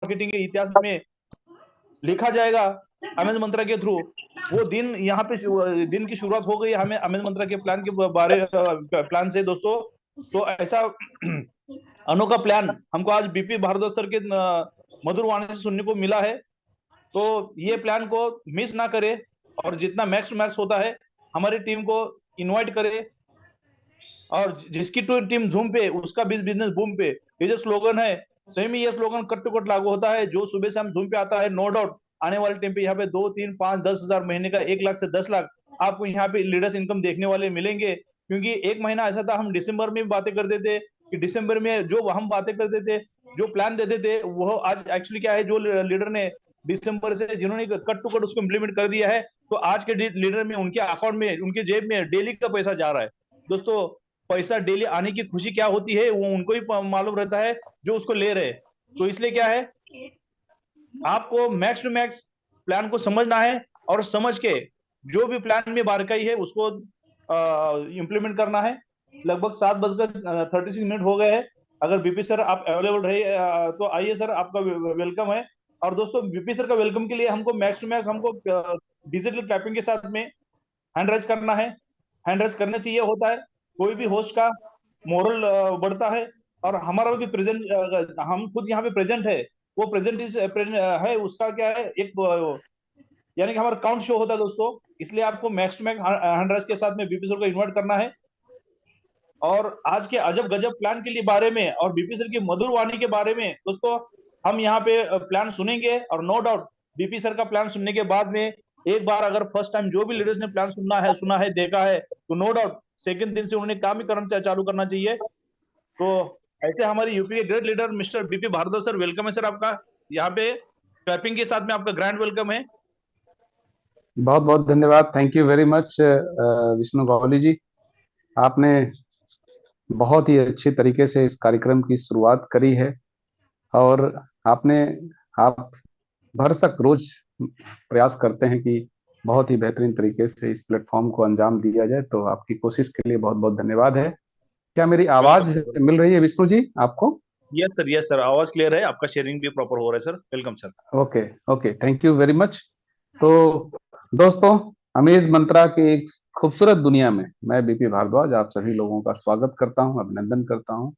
Marketing के इतिहास में लिखा जाएगा अमेज मंत्रा के थ्रू। वो दिन यहाँ पे दिन की शुरुआत हो गई हमें अमेज मंत्रा के प्लान से दोस्तों। तो ऐसा अनोखा प्लान हमको आज बीपी भारद्वाज सर के मधुर वाणी से सुनने को मिला है। तो ये प्लान को मिस ना करे और जितना मैक्स टू मैक्स होता है हमारी टीम को इनवाइट करे। और जिसकी टीम झूम पे उसका बिजनेस बूम पे, ये जो स्लोगन है सही में ये स्लोगन कट टू कट लागू होता है। जो सुबह से हम झूम पे आता है नो डाउट आने वाले टाइम पे यहाँ पे 2, 3, 5, 10 हजार महीने का 1 लाख से 10 लाख आपको यहाँ पे लीडर्स इनकम देखने वाले मिलेंगे। क्योंकि एक महीना ऐसा था हम दिसंबर में बातें करते थे कि दिसंबर में जो हम बातें करते थे जो प्लान देते थे वो आज एक्चुअली क्या है, जो लीडर ने दिसंबर से जिन्होंने कट टू कट उसको इम्प्लीमेंट कर दिया है तो आज के लीडर में उनके अकाउंट में उनके जेब में डेली का पैसा जा रहा है। दोस्तों पैसा डेली आने की खुशी क्या होती है वो उनको ही मालूम रहता है जो उसको ले रहे। तो इसलिए क्या है आपको मैक्स टू मैक्स प्लान को समझना है और समझ के जो भी प्लान में बारकाई है उसको इम्प्लीमेंट करना है। लगभग 7:36 हो गए हैं। अगर बीपी सर आप अवेलेबल रहे तो आइए सर, आपका वेलकम है। और दोस्तों बीपी सर का वेलकम के लिए हमको मैक्स टू मैक्स हमको डिजिटल क्लैपिंग के साथ में हैंड राइज करना है। हैंड राइज करने से ये होता है कोई भी होस्ट का मोरल बढ़ता है और हमारा भी प्रेजेंट हम खुद यहाँ पे प्रेजेंट है वो प्रेजेंट है उसका क्या है एक यानी कि हमारा काउंट शो होता है दोस्तों। इसलिए आपको max to max hand raise के साथ में बीपी सर को इन्वाइट करना है। और आज के अजब गजब प्लान के लिए बारे में और बीपी सर की मधुर वाणी के बारे में दोस्तों हम यहाँ पे प्लान सुनेंगे। और नो डाउट बीपी सर का प्लान सुनने के बाद में एक बार अगर फर्स्ट टाइम जो भी लीडर्स ने प्लान सुना है देखा है तो नो डाउट सेकंड दिन से उन्हें काम ही करना चालू करना चाहिए। तो ऐसे हमारे यूपी के great leader mister BP Bhardwaj sir, welcome है सर आपका यहाँ पे क्लैपिंग के साथ में आपका ग्रैंड वेलकम है। बहुत बहुत धन्यवाद। Thank you very much Vishnu Gauli ji. आपने बहुत ही अच्छी तरीके से इस कार्यक्रम की शुरुआत करी है और आपने आप भरसक रोज प्रयास करते हैं कि बहुत ही बेहतरीन तरीके से इस प्लेटफॉर्म को अंजाम दिया जाए। तो आपकी कोशिश के लिए बहुत बहुत धन्यवाद है। क्या मेरी आवाज वेलकम। मिल रही है विष्णु जी आपको? यस सर आवाज क्लियर है, आपका शेयरिंग भी प्रॉपर हो रहा है sir. Welcome sir. Okay okay, thank you very much. तो दोस्तों, अमेज मंत्रा के एक खूबसूरत दुनिया में मैं बीपी भारद्वाज आप सभी लोगों का स्वागत करता हूं, अभिनंदन करता हूं,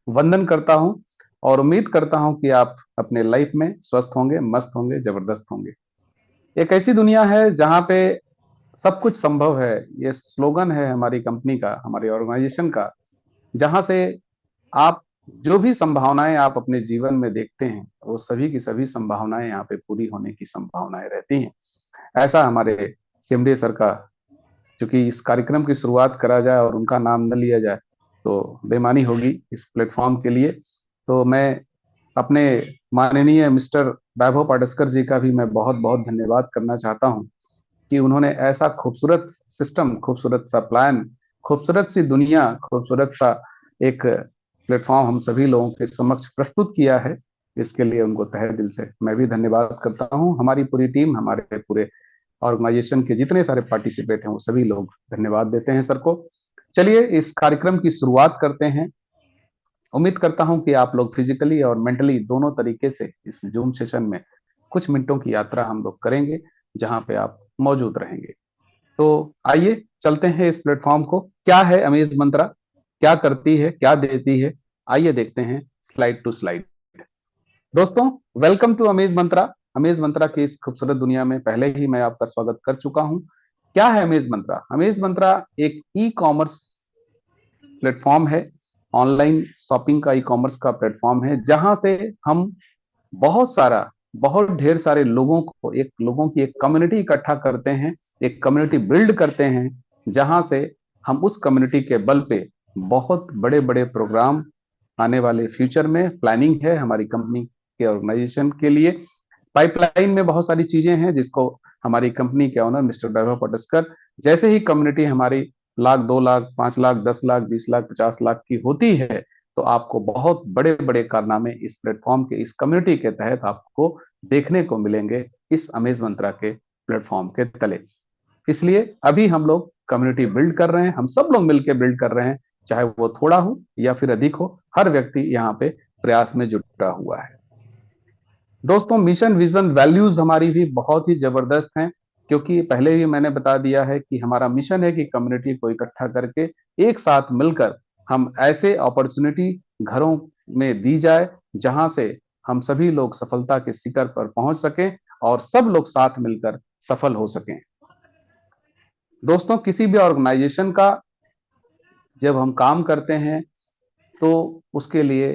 वंदन करता हूं और उम्मीद करता हूं कि आप अपने लाइफ में स्वस्थ होंगे, मस्त होंगे, जबरदस्त होंगे। एक ऐसी दुनिया है जहां पे सब कुछ संभव है, ये स्लोगन है हमारी कंपनी का, हमारी ऑर्गेनाइजेशन का, जहां से आप जो भी संभावनाएं आप अपने जीवन में देखते हैं वो सभी की सभी संभावनाएं यहाँ पे पूरी होने की संभावनाएं रहती हैं। ऐसा हमारे सिमडी सर का, क्योंकि इस कार्यक्रम की शुरुआत करा जाए और उनका नाम न लिया जाए तो बेमानी होगी इस प्लेटफॉर्म के लिए। तो मैं अपने माननीय मिस्टर वैभव पाटस्कर जी का भी मैं बहुत बहुत धन्यवाद करना चाहता हूं कि उन्होंने ऐसा खूबसूरत सिस्टम, खूबसूरत सा प्लान, खूबसूरत सी दुनिया, खूबसूरत सा एक प्लेटफॉर्म हम सभी लोगों के समक्ष प्रस्तुत किया है। इसके लिए उनको तहे दिल से मैं भी धन्यवाद करता हूं। हमारी पूरी टीम, हमारे पूरे ऑर्गेनाइजेशन के जितने सारे पार्टिसिपेट हैं वो सभी लोग धन्यवाद देते हैं सर को। चलिए इस कार्यक्रम की शुरुआत करते हैं। उम्मीद करता हूं कि आप लोग फिजिकली और मेंटली दोनों तरीके से इस जूम सेशन में कुछ मिनटों की यात्रा हम लोग करेंगे जहां पे आप मौजूद रहेंगे। तो आइए चलते हैं इस प्लेटफॉर्म को। क्या है अमेज मंत्रा, क्या करती है, क्या देती है, आइए देखते हैं स्लाइड टू स्लाइड। दोस्तों, welcome to Amaze Mantra. Amaze Mantra की इस खूबसूरत दुनिया में पहले ही मैं आपका स्वागत कर चुका हूं। क्या है अमेज मंत्रा? अमेज मंत्रा एक ई कॉमर्स प्लेटफॉर्म है, ऑनलाइन शॉपिंग का ई कॉमर्स का प्लेटफॉर्म है, जहां से हम बहुत सारा, बहुत ढेर सारे लोगों की एक कम्युनिटी इकट्ठा करते हैं, एक कम्युनिटी बिल्ड करते हैं, जहां से हम उस कम्युनिटी के बल पे बहुत बड़े बड़े प्रोग्राम आने वाले फ्यूचर में प्लानिंग है हमारी कंपनी के ऑर्गेनाइजेशन के लिए। पाइपलाइन में बहुत सारी चीजें हैं जिसको हमारी कंपनी के ऑनर मिस्टर वैभव पटस्कर, जैसे ही कम्युनिटी हमारी 1 लाख, 2 लाख, 5 लाख, 10 लाख, 20 लाख, 50 लाख की होती है तो आपको बहुत बड़े बड़े कारनामे इस प्लेटफॉर्म के, इस कम्युनिटी के तहत आपको देखने को मिलेंगे इस अमेज मंत्रा के प्लेटफॉर्म के तले। इसलिए अभी हम लोग कम्युनिटी बिल्ड कर रहे हैं, हम सब लोग मिलकर बिल्ड कर रहे हैं, चाहे वो थोड़ा हो या फिर अधिक हो, हर व्यक्ति यहाँ पे प्रयास में जुटा हुआ है। दोस्तों मिशन विजन वैल्यूज हमारी भी बहुत ही जबरदस्त हैं, क्योंकि पहले ही मैंने बता दिया है कि हमारा मिशन है कि कम्युनिटी को इकट्ठा करके एक साथ मिलकर हम ऐसे अपॉर्चुनिटी घरों में दी जाए जहां से हम सभी लोग सफलता के शिखर पर पहुंच सकें और सब लोग साथ मिलकर सफल हो सकें। दोस्तों किसी भी ऑर्गेनाइजेशन का जब हम काम करते हैं तो उसके लिए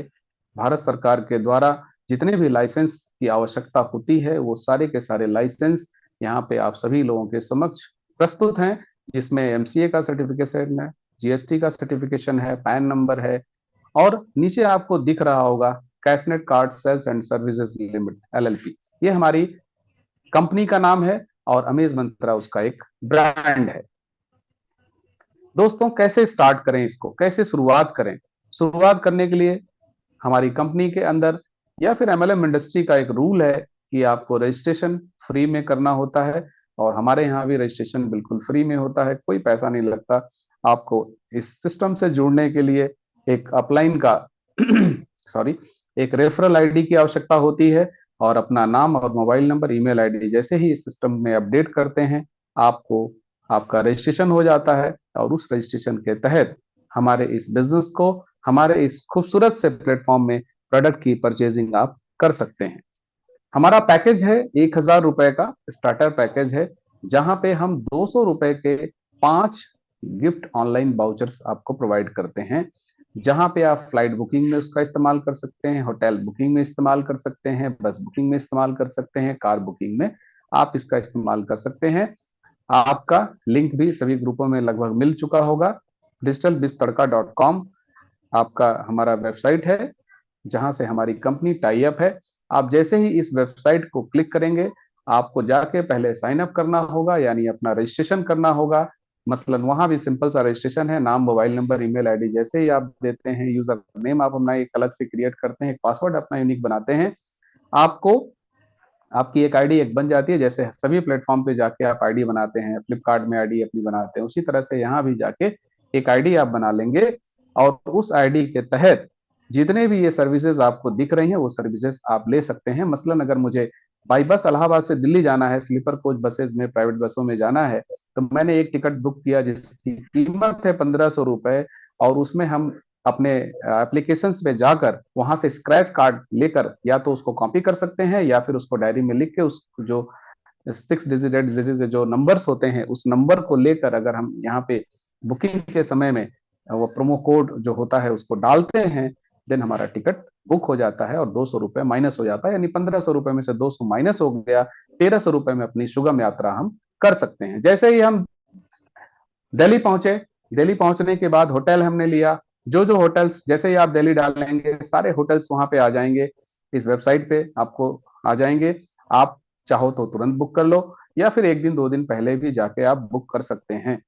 भारत सरकार के द्वारा जितने भी लाइसेंस की आवश्यकता होती है वो सारे के सारे लाइसेंस यहाँ पे आप सभी लोगों के समक्ष प्रस्तुत हैं, जिसमें एमसीए का सर्टिफिकेशन है, जीएसटी का सर्टिफिकेशन है, पैन नंबर है, और नीचे आपको दिख रहा होगा Cashnet card sales and services limit LLP, ये हमारी कंपनी का नाम है और अमेज मंत्रा उसका एक ब्रांड है। दोस्तों कैसे स्टार्ट करें इसको, कैसे शुरुआत करें? शुरुआत करने के लिए हमारी कंपनी के अंदर या फिर एमएलएम इंडस्ट्री का एक रूल है कि आपको रजिस्ट्रेशन फ्री में करना होता है, और हमारे यहाँ भी रजिस्ट्रेशन बिल्कुल फ्री में होता है, कोई पैसा नहीं लगता। आपको इस सिस्टम से जुड़ने के लिए एक अपलाइन का सॉरी एक रेफरल आईडी की आवश्यकता होती है, और अपना नाम और मोबाइल नंबर, ईमेल आईडी जैसे ही इस सिस्टम में अपडेट करते हैं आपको आपका रजिस्ट्रेशन हो जाता है, और उस रजिस्ट्रेशन के तहत हमारे इस बिजनेस को, हमारे इस खूबसूरत से प्लेटफॉर्म में प्रोडक्ट की परचेजिंग आप कर सकते हैं। हमारा पैकेज है 1,000 रुपए का स्टार्टर पैकेज है, जहां पे हम 200 रुपए के 5 गिफ्ट ऑनलाइन वाउचर्स आपको प्रोवाइड करते हैं, जहां पे आप फ्लाइट बुकिंग में उसका इस्तेमाल कर सकते हैं, होटल बुकिंग में इस्तेमाल कर सकते हैं, बस बुकिंग में इस्तेमाल कर सकते हैं, कार बुकिंग में आप इसका इस्तेमाल कर सकते हैं। आपका लिंक भी सभी ग्रुपों में लगभग मिल चुका होगा। digitalbiztadka.com आपका हमारा वेबसाइट है, जहां से हमारी कंपनी टाई अप है। आप जैसे ही इस वेबसाइट को क्लिक करेंगे आपको जाके पहले साइन अप करना होगा, यानी अपना रजिस्ट्रेशन करना होगा। मसलन वहां भी सिंपल सा रजिस्ट्रेशन है, नाम, मोबाइल नंबर, ईमेल आईडी जैसे ही आप देते हैं, यूजर नेम आप अपना एक अलग से क्रिएट करते हैं, पासवर्ड अपना यूनिक बनाते हैं, आपको आपकी एक आईडी एक बन जाती है। जैसे सभी प्लेटफॉर्म पे जाके आप आईडी बनाते हैं, फ्लिपकार्ट में आईडी अपनी बनाते हैं, उसी तरह से यहाँ भी जाके एक आईडी आप बना लेंगे, और उस आईडी के तहत जितने भी ये सर्विसेज आपको दिख रही हैं वो सर्विसेज आप ले सकते हैं। मसलन अगर मुझे बाई बस इलाहाबाद से दिल्ली जाना है, स्लीपर कोच बसेज में, प्राइवेट बसों में जाना है, तो मैंने एक टिकट बुक किया जिसकी कीमत है 1,500 रुपए, और उसमें हम अपने एप्लीकेशन पे जाकर वहां से स्क्रैच कार्ड लेकर या तो उसको कॉपी कर सकते हैं, या फिर उसको डायरी में लिख के उस जो 6 डिजिट 8 डिजिट के जो नंबर्स होते हैं उस नंबर को लेकर अगर हम यहाँ पे बुकिंग के समय में वो प्रोमो कोड जो होता है उसको डालते हैं, देन हमारा टिकट बुक हो जाता है और 200 रुपए माइनस हो जाता है, यानी 1,500 रुपए में से 200 माइनस हो गया, 1,300 रुपए में अपनी सुगम यात्रा हम कर सकते हैं। जैसे ही हम दिल्ली पहुंचे, दिल्ली पहुंचने के बाद होटल हमने लिया, जो जो होटल्स जैसे ही आप दिल्ली डालेंगे सारे होटल्स वहां पे आ जाएंगे, इस वेबसाइट पे आपको आ जाएंगे। आप चाहो तो तुरंत बुक कर लो, या फिर एक दिन दो दिन पहले भी जाके आप बुक कर सकते हैं।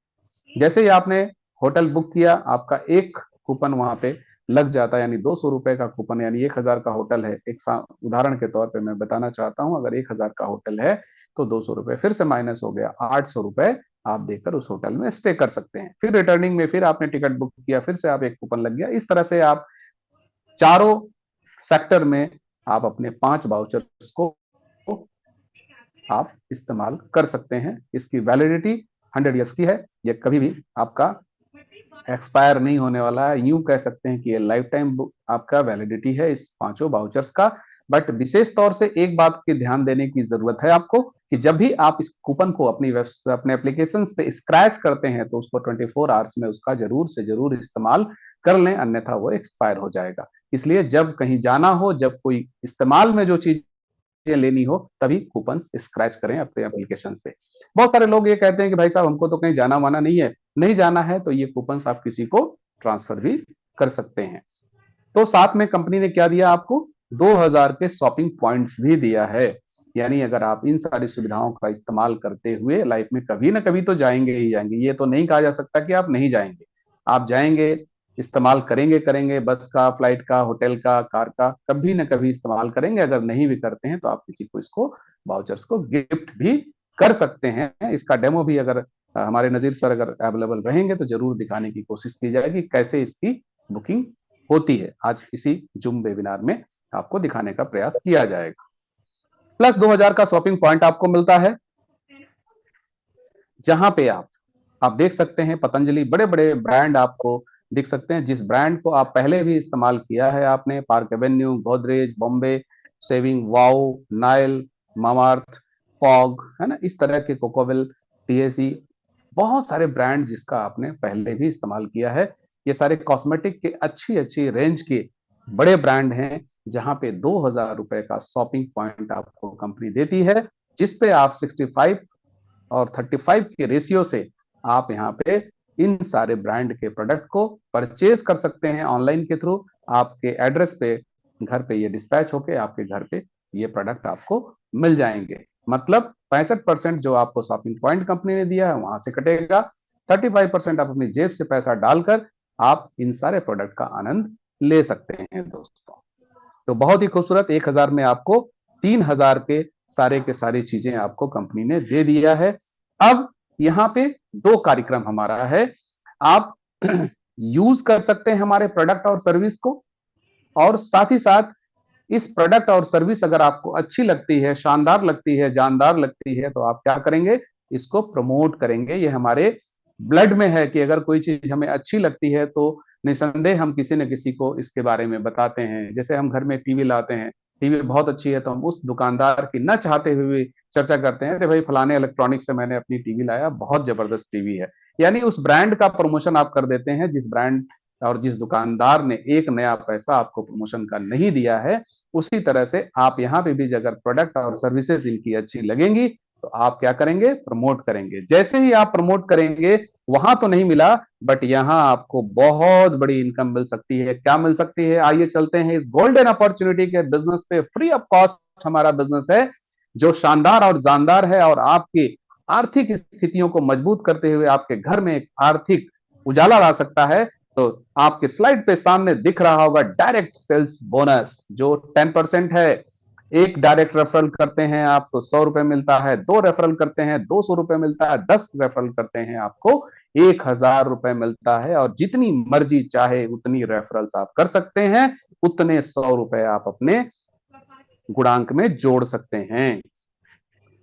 जैसे ही आपने होटल बुक किया आपका एक कूपन वहां पे लग जाता है, यानी 200 रुपए का कूपन, यानी 1,000 का होटल है, एक उदाहरण के तौर पे मैं बताना चाहता हूं, अगर 1,000 का होटल है तो 200 रुपए फिर से माइनस हो गया, 800 रुपए आप देकर उस होटल में स्टे कर सकते हैं। फिर रिटर्निंग में फिर आपने टिकट बुक किया, फिर से आप एक कूपन लग गया। इस तरह से आप चारों सेक्टर में आप अपने 5 वाउचर्स को आप इस्तेमाल कर सकते हैं। इसकी वैलिडिटी 100 ईयर्स की है, ये कभी भी आपका एक्सपायर नहीं होने वाला है। यूं कह सकते हैं कि ये लाइफ टाइम आपका वैलिडिटी है इस 5 वाउचर्स का। बट विशेष तौर से एक बात की ध्यान देने की जरूरत है आपको, कि जब भी आप इस कूपन को अपने एप्लीकेशन पे स्क्रैच करते हैं तो उसको 24 आवर्स में उसका जरूर से जरूर इस्तेमाल कर लें, अन्यथा वो एक्सपायर हो जाएगा। इसलिए जब कहीं जाना हो, जब कोई इस्तेमाल में जो चीज लेनी हो, तभी कूपन स्क्रैच करें अपने एप्लीकेशन पे। बहुत सारे लोग ये कहते हैं कि भाई साहब हमको तो कहीं जाना वाना नहीं है, नहीं जाना है तो ये कूपन आप किसी को ट्रांसफर भी कर सकते हैं। तो साथ में कंपनी ने क्या दिया आपको, 2,000 के शॉपिंग पॉइंट्स भी दिया है, यानी अगर आप इन सारी सुविधाओं का इस्तेमाल करते हुए लाइफ में कभी ना कभी तो जाएंगे ही जाएंगे, ये तो नहीं कहा जा सकता कि आप नहीं जाएंगे, आप जाएंगे, इस्तेमाल करेंगे करेंगे, बस का, फ्लाइट का, होटल का, कार का, कभी ना कभी इस्तेमाल करेंगे। अगर नहीं भी करते हैं तो आप किसी को इसको वाउचर्स को गिफ्ट भी कर सकते हैं। इसका डेमो भी अगर हमारे नजीर सर अगर अवेलेबल रहेंगे तो जरूर दिखाने की कोशिश की जाएगी कैसे इसकी बुकिंग होती है। आज इसी जूम वेबिनार में आपको दिखाने का प्रयास किया जाएगा। प्लस 2000 का शॉपिंग पॉइंट आपको मिलता है, जहां पे आप देख सकते हैं पतंजलि, बड़े बड़े ब्रांड आपको दिख सकते हैं, जिस ब्रांड को आप पहले भी इस्तेमाल किया है आपने, park Avenue, Godrej, Bombay shaving, wow, Nile, Mamaearth, fog, है ना, इस तरह के कोकोवेल, टीएसी, बहुत सारे ब्रांड जिसका आपने पहले भी इस्तेमाल किया है। ये सारे कॉस्मेटिक के अच्छी अच्छी रेंज के बड़े ब्रांड हैं, जहां पे 2000 रुपए का शॉपिंग पॉइंट आपको कंपनी देती है, जिसपे आप 65 और 35 के रेशियो से आप यहाँ पे इन सारे ब्रांड के प्रोडक्ट को परचेज कर सकते हैं ऑनलाइन के थ्रू। आपके एड्रेस पे घर पे ये डिस्पैच होके आपके घर पे ये प्रोडक्ट आपको मिल जाएंगे। मतलब 65% जो आपको शॉपिंग पॉइंट कंपनी ने दिया है वहां से कटेगा, 35% आप अपनी जेब से पैसा डालकर आप इन सारे प्रोडक्ट का आनंद ले सकते हैं दोस्तों। तो बहुत ही खूबसूरत, 1000 में आपको 3000 के सारी चीजें आपको कंपनी ने दे दिया है। अब यहाँ पे दो कार्यक्रम हमारा है, आप यूज कर सकते हैं हमारे प्रोडक्ट और सर्विस को, और साथ ही साथ इस प्रोडक्ट और सर्विस अगर आपको अच्छी लगती है, शानदार लगती है, जानदार लगती है, तो आप क्या करेंगे, इसको प्रमोट करेंगे। ये हमारे ब्लड में है कि अगर कोई चीज हमें अच्छी लगती है तो निसंदेह हम किसी न किसी को इसके बारे में बताते हैं। जैसे हम घर में टीवी लाते हैं, टीवी बहुत अच्छी है तो हम उस दुकानदार की न चाहते हुए चर्चा करते हैं, अरे भाई फलाने इलेक्ट्रॉनिक से मैंने अपनी टीवी लाया, बहुत जबरदस्त टीवी है। यानी उस ब्रांड का प्रमोशन आप कर देते हैं, जिस ब्रांड और जिस दुकानदार ने एक नया पैसा आपको प्रमोशन का नहीं दिया है। उसी तरह से आप यहाँ पे भी अगर प्रोडक्ट और सर्विसेज इनकी अच्छी लगेंगी तो आप क्या करेंगे, प्रमोट करेंगे। जैसे ही आप प्रमोट करेंगे, वहां तो नहीं मिला, बट यहां आपको बहुत बड़ी इनकम मिल सकती है। क्या मिल सकती है, आइए चलते हैं इस गोल्डन अपॉर्चुनिटी के बिजनेस पे। फ्री ऑफ कॉस्ट हमारा बिजनेस है, जो शानदार और जानदार है, और आपकी आर्थिक स्थितियों को मजबूत करते हुए आपके घर में एक आर्थिक उजाला ला सकता है। तो आपके स्लाइड पे सामने दिख रहा होगा डायरेक्ट सेल्स बोनस, जो 10% है। एक डायरेक्ट रेफरल करते हैं आप तो 100 रुपए मिलता है, 2 रेफरल करते हैं 200 रुपए मिलता है, 10 रेफरल करते हैं आपको 1000 रुपए मिलता है, और जितनी मर्जी चाहे उतनी रेफरल्स आप कर सकते हैं, उतने 100 रुपए आप अपने गुणांक में जोड़ सकते हैं।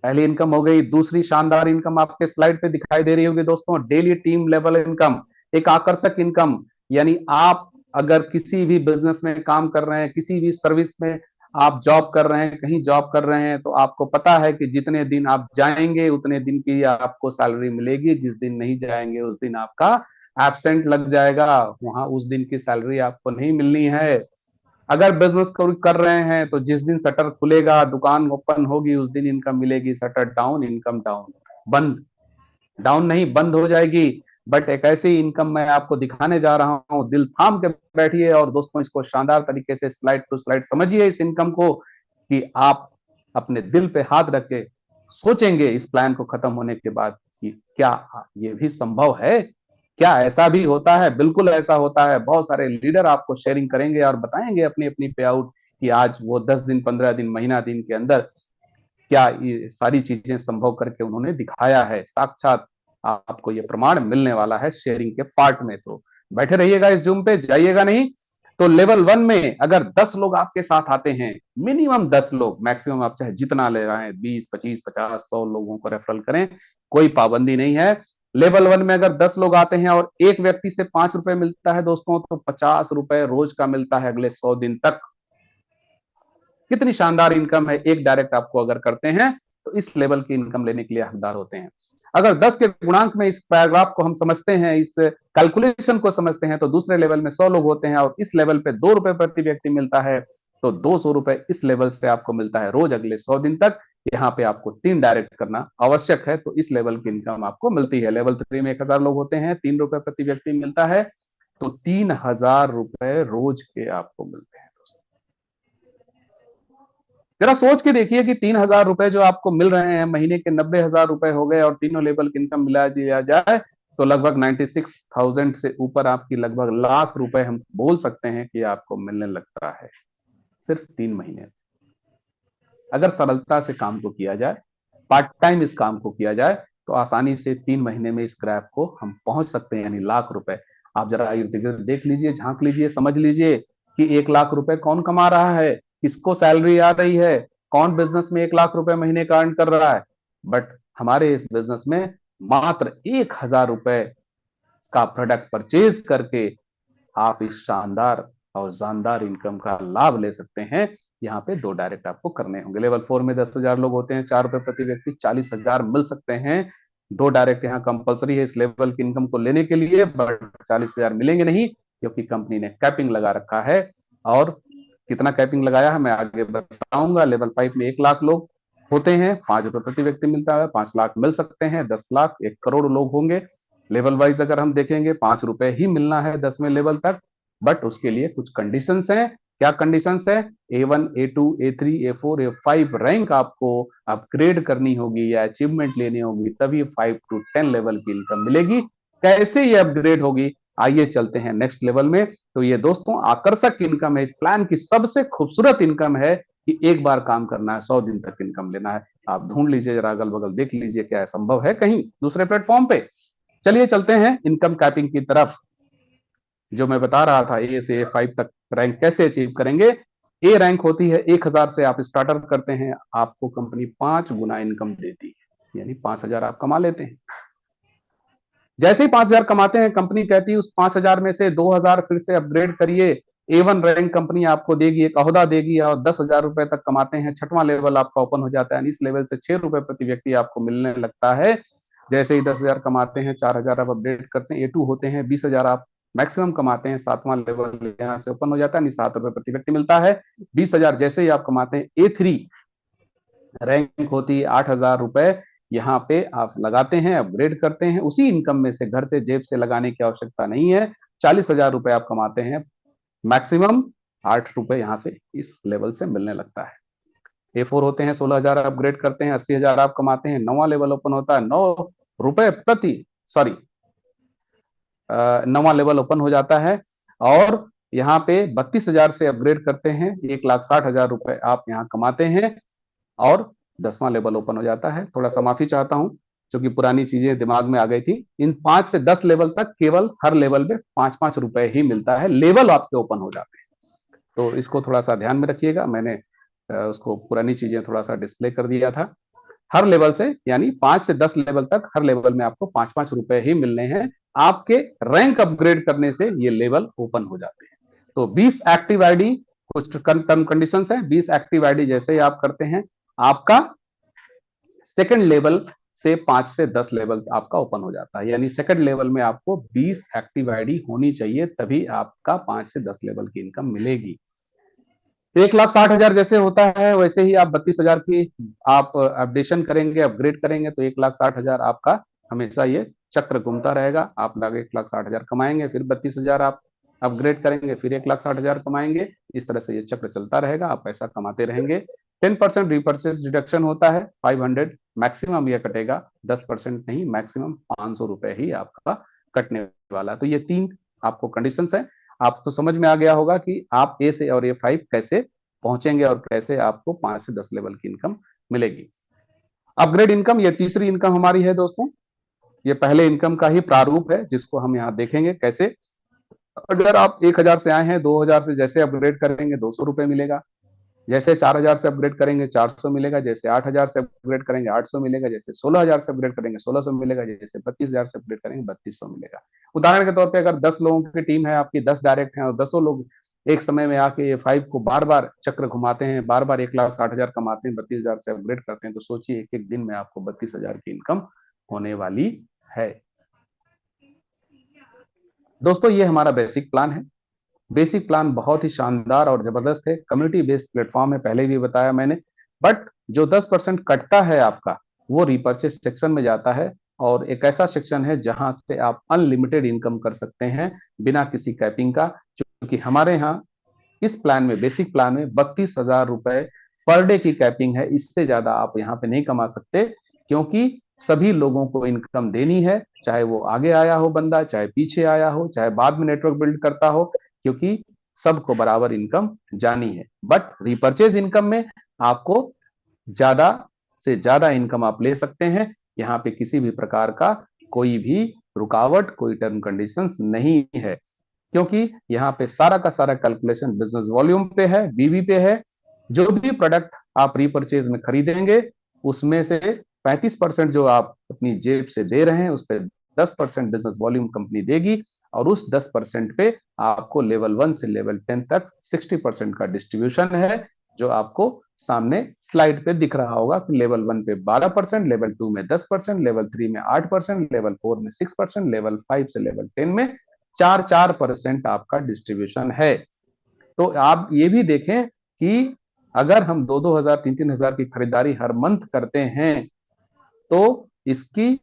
पहली इनकम हो गई। दूसरी शानदार इनकम आपके स्लाइड पे दिखाई दे रही होगी दोस्तों, डेली टीम लेवल इनकम, एक आकर्षक इनकम। यानी आप अगर किसी भी बिजनेस में काम कर रहे हैं, किसी भी सर्विस में आप जॉब कर रहे हैं, कहीं जॉब कर रहे हैं, तो आपको पता है कि जितने दिन आप जाएंगे उतने दिन की आपको सैलरी मिलेगी। जिस दिन नहीं जाएंगे उस दिन आपका एब्सेंट लग जाएगा, वहां उस दिन की सैलरी आपको नहीं मिलनी है। अगर बिजनेस कर रहे हैं तो जिस दिन शटर खुलेगा, दुकान ओपन होगी, उस दिन इनकम मिलेगी। शटर डाउन, इनकम डाउन, बंद, डाउन नहीं बंद हो जाएगी। बट एक ऐसी इनकम मैं आपको दिखाने जा रहा हूं, दिल थाम के बैठिए और दोस्तों इसको शानदार तरीके से स्लाइड टू स्लाइड समझिए इस इनकम को, कि आप अपने दिल पे हाथ रख के सोचेंगे इस प्लान को खत्म होने के बाद कि क्या ये भी संभव है, क्या ऐसा भी होता है। बिल्कुल ऐसा होता है। बहुत सारे लीडर आपको शेयरिंग करेंगे और बताएंगे अपनी अपनी पे आउट कि आज वो 10 दिन, 15 दिन, महीना दिन के अंदर क्या ये सारी चीजें संभव करके उन्होंने दिखाया है। साक्षात आपको ये प्रमाण मिलने वाला है शेयरिंग के पार्ट में। तो बैठे रहिएगा इस जूम पे, जाइएगा नहीं। तो लेवल 1 में अगर 10 लोग आपके साथ आते हैं, मिनिमम 10 लोग, मैक्सिमम आप चाहे जितना ले रहे हैं, 20, 25, 50, 100 लोगों को रेफरल करें, कोई पाबंदी नहीं है। लेवल 1 में अगर 10 लोग आते हैं और एक व्यक्ति से 5 रुपए मिलता है दोस्तों, तो 50 रुपए रोज का मिलता है अगले 100 दिन तक। कितनी शानदार इनकम है। एक डायरेक्ट आपको अगर करते हैं तो इस लेवल की इनकम लेने के लिए हकदार होते हैं। अगर 10 के गुणांक में इस पैराग्राफ को हम समझते हैं, इस कैलकुलेशन को समझते हैं, तो दूसरे लेवल में 100 लोग होते हैं और इस लेवल पे 2 रुपए प्रति व्यक्ति मिलता है, तो 200 रुपए इस लेवल से आपको मिलता है रोज अगले 100 दिन तक। यहाँ पे आपको 3 डायरेक्ट करना आवश्यक है, तो इस लेवल की इनकम आपको मिलती है। लेवल 3 में 1000 लोग होते हैं, 3 रुपए प्रति व्यक्ति मिलता है, तो 3000 रुपए रोज के आपको मिलते हैं। जरा सोच के देखिए कि 3000 रुपए जो आपको मिल रहे हैं, महीने के 90,000 रुपए हो गए, और तीनों लेवल की इनकम मिला दिया जाए तो लगभग 96,000 से ऊपर आपकी लगभग लाख रुपए हम बोल सकते हैं कि आपको मिलने लगता है सिर्फ 3 महीने। अगर सरलता से काम को किया जाए, पार्ट टाइम इस काम को किया जाए, तो आसानी से 3 महीने में इस ग्राफ को हम पहुंच सकते हैं, यानी लाख रुपए। आप जरा देख लीजिए, झांक लीजिए, समझ लीजिए कि 1 लाख रुपए कौन कमा रहा है, किसको सैलरी आ रही है, कौन बिजनेस में 1 लाख रुपए महीने का अर्न कर रहा है, बट हमारे इस बिजनेस में मात्र 1,000 रुपए का प्रोडक्ट परचेज करके आप इस शानदार और जानदार इनकम का लाभ ले सकते हैं। यहाँ पे 2 डायरेक्ट आपको करने होंगे। लेवल 4 में 10,000 लोग होते हैं, 4 रुपए प्रति व्यक्ति, 40,000 मिल सकते हैं। 2 डायरेक्ट यहाँ कंपलसरी है इस लेवल की इनकम को लेने के लिए, बट 40,000 मिलेंगे नहीं क्योंकि कंपनी ने कैपिंग लगा रखा है। और कितना कैपिंग लगाया है मैं आगे बताऊंगा। लेवल 5 में 1 लाख लोग होते हैं, 5 रुपए प्रति व्यक्ति मिलता है, 5 लाख मिल सकते हैं, 10 लाख, 1 करोड़ लोग होंगे। लेवल वाइज अगर हम देखेंगे 5 रुपए ही मिलना है 10वें लेवल तक, बट उसके लिए कुछ कंडीशंस हैं। क्या कंडीशंस है? A1, A2, A3, A4, A5 rank आपको अपग्रेड करनी होगी या अचीवमेंट लेनी होगी, तभी 5 to 10 लेवल की इनकम मिलेगी। कैसे ये अपग्रेड होगी, आइए चलते हैं नेक्स्ट लेवल में। तो ये दोस्तों आकर्षक इनकम है, इस प्लान की सबसे खूबसूरत इनकम है कि एक बार काम करना है, 100 दिन तक इनकम लेना है। आप ढूंढ लीजिए जरा अगल बगल, देख लीजिए क्या संभव है कहीं दूसरे प्लेटफॉर्म पे। चलिए चलते हैं इनकम कैपिंग की तरफ। जो मैं बता रहा था A से A5 तक रैंक कैसे अचीव करेंगे। A रैंक होती है 1,000 से आप स्टार्टअप करते हैं, आपको कंपनी 5 गुना इनकम देती है, यानी 5,000 आप कमा लेते हैं। जैसे ही 5,000 कमाते हैं, कंपनी कहती है उस 5,000 में से 2,000 फिर से अपग्रेड करिए। A1 रैंक कंपनी आपको देगी, एक ओहदा देगी, और 10,000 रुपए तक कमाते हैं, 6वां लेवल आपका ओपन हो जाता है। इस लेवल से 6 रुपए प्रति व्यक्ति आपको मिलने लगता है। जैसे ही 10,000 कमाते हैं, 4,000 आप अपडेट करते हैं, A2 होते हैं, 20,000 आप मैक्सिमम कमाते हैं, 7वां लेवल यहाँ से ओपन हो जाता है, 7 रुपए प्रति व्यक्ति मिलता है। 20,000 जैसे ही आप कमाते हैं, A3 रैंक होती है 8,000 रुपए, यहाँ पे आप लगाते हैं, अपग्रेड करते हैं। उसी इनकम में से घर से जेब से लगाने की आवश्यकता नहीं है। 40,000 रुपए आप कमाते हैं, मैक्सिमम 8 रुपए यहाँ से इस लेवल से मिलने लगता है। A4 होते हैं, 16,000 अपग्रेड करते हैं, 80,000 आप कमाते हैं, 9वां लेवल ओपन होता है, 9 रुपए प्रति, सॉरी 9वां लेवल ओपन हो जाता है। और यहाँ पे 32,000 से अपग्रेड करते हैं, 1,60,000 रुपए आप यहाँ कमाते हैं, और 10वां लेवल ओपन हो जाता है। थोड़ा सा माफी चाहता हूं क्योंकि पुरानी चीजें दिमाग में आ गई थी। इन 5 से 10 लेवल तक केवल हर लेवल में 5-5 रुपए ही मिलता है, लेवल आपके ओपन हो जाते हैं। तो इसको थोड़ा सा ध्यान में रखिएगा, मैंने उसको पुरानी चीजें थोड़ा सा डिस्प्ले कर दिया था। हर लेवल से, यानी 5 से 10 लेवल तक हर लेवल में आपको 5-5 रुपए ही मिलने हैं। आपके रैंक अपग्रेड करने से ये लेवल ओपन हो जाते हैं। तो 20 एक्टिव आईडी, कुछ टर्म कंडीशंस है। 20 एक्टिव आईडी जैसे ही आप करते हैं, आपका सेकंड लेवल से 5 से 10 लेवल आपका ओपन हो जाता है। यानी सेकंड लेवल में आपको 20 एक्टिव आईडी होनी चाहिए, तभी आपका 5 से 10 लेवल की इनकम मिलेगी। 1,60,000 जैसे होता है, वैसे ही आप 32,000 की आप अपडेशन करेंगे, अपग्रेड करेंगे, तो 1,60,000 आपका हमेशा ये चक्र घूमता रहेगा। आप लगे 1,60,000 कमाएंगे, फिर 32,000 आप अपग्रेड करेंगे, फिर 1,60,000 कमाएंगे। इस तरह से ये चक्र चलता रहेगा, आप पैसा कमाते रहेंगे। 10% रिपर्चेज डिडक्शन होता है, 500 मैक्सिमम ये कटेगा, 10% नहीं, मैक्सिमम 500 रुपए ही आपका कटने वाला। तो ये 3 आपको कंडीशंस है। आपको समझ में आ गया होगा कि आप A से और A5 कैसे पहुंचेंगे और कैसे आपको 5 से 10 लेवल की इनकम मिलेगी। अपग्रेड इनकम, ये तीसरी इनकम हमारी है दोस्तों। ये पहले इनकम का ही प्रारूप है, जिसको हम यहाँ देखेंगे कैसे। अगर आप 1,000 से आए हैं, 2,000 से जैसे अपग्रेड करेंगे 200 रुपए मिलेगा। जैसे 4,000 से अपग्रेड करेंगे 400 मिलेगा। जैसे 8,000 से अपग्रेड करेंगे 800 मिलेगा। जैसे 16,000 से अपग्रेड करेंगे 1,600 मिलेगा। जैसे 32,000 से अपग्रेड करेंगे 3,200 मिलेगा। उदाहरण के तौर पे अगर 10 लोगों की टीम है आपकी, 10 डायरेक्ट हैं, और 10 लोग एक समय में आके A5 को बार बार चक्र घुमाते हैं, बार बार 1,60,000 कमाते हैं, 32,000 से अपग्रेड करते हैं, तो सोचिए एक एक दिन में आपको 32,000 की इनकम होने वाली है। दोस्तों ये हमारा बेसिक प्लान है। बेसिक प्लान बहुत ही शानदार और जबरदस्त है। कम्युनिटी बेस्ड प्लेटफॉर्म है, पहले भी बताया मैंने। बट जो 10% कटता है आपका, वो रिपर्चेस सेक्शन में जाता है, और एक ऐसा सेक्शन है जहां से आप अनलिमिटेड इनकम कर सकते हैं बिना किसी कैपिंग का। क्योंकि हमारे यहाँ इस प्लान में, बेसिक प्लान में 32,000 रुपए पर डे की कैपिंग है। इससे ज्यादा आप यहाँ पे नहीं कमा सकते, क्योंकि सभी लोगों को इनकम देनी है, चाहे वो आगे आया हो बंदा, चाहे पीछे आया हो, चाहे बाद में नेटवर्क बिल्ड करता हो, क्योंकि सबको बराबर इनकम जानी है। बट रिपर्चेज इनकम में आपको ज्यादा से ज्यादा इनकम आप ले सकते हैं। यहाँ पे किसी भी प्रकार का कोई भी रुकावट, कोई टर्म कंडीशंस नहीं है, क्योंकि यहाँ पे सारा का सारा कैलकुलेशन बिजनेस वॉल्यूम पे है, बीवी पे है। जो भी प्रोडक्ट आप रीपर्चेज में खरीदेंगे, उसमें से 35% जो आप अपनी जेब से दे रहे हैं उस पर 10% बिजनेस वॉल्यूम कंपनी देगी, और उस 10% पे आपको लेवल 1 से लेवल 10 तक 60% का डिस्ट्रीब्यूशन है, जो आपको सामने स्लाइड पे दिख रहा होगा कि लेवल 1 पे 12%, लेवल 2 में 10%, लेवल 3 में 8%, लेवल 4 में 6%, लेवल 5 से लेवल 10 में 4% आपका डिस्ट्रीब्यूशन है। तो आप ये भी देखें कि अगर हम 2-2 हजार 3-3 हजार की खरीदारी हर मंथ करते हैं तो इसकी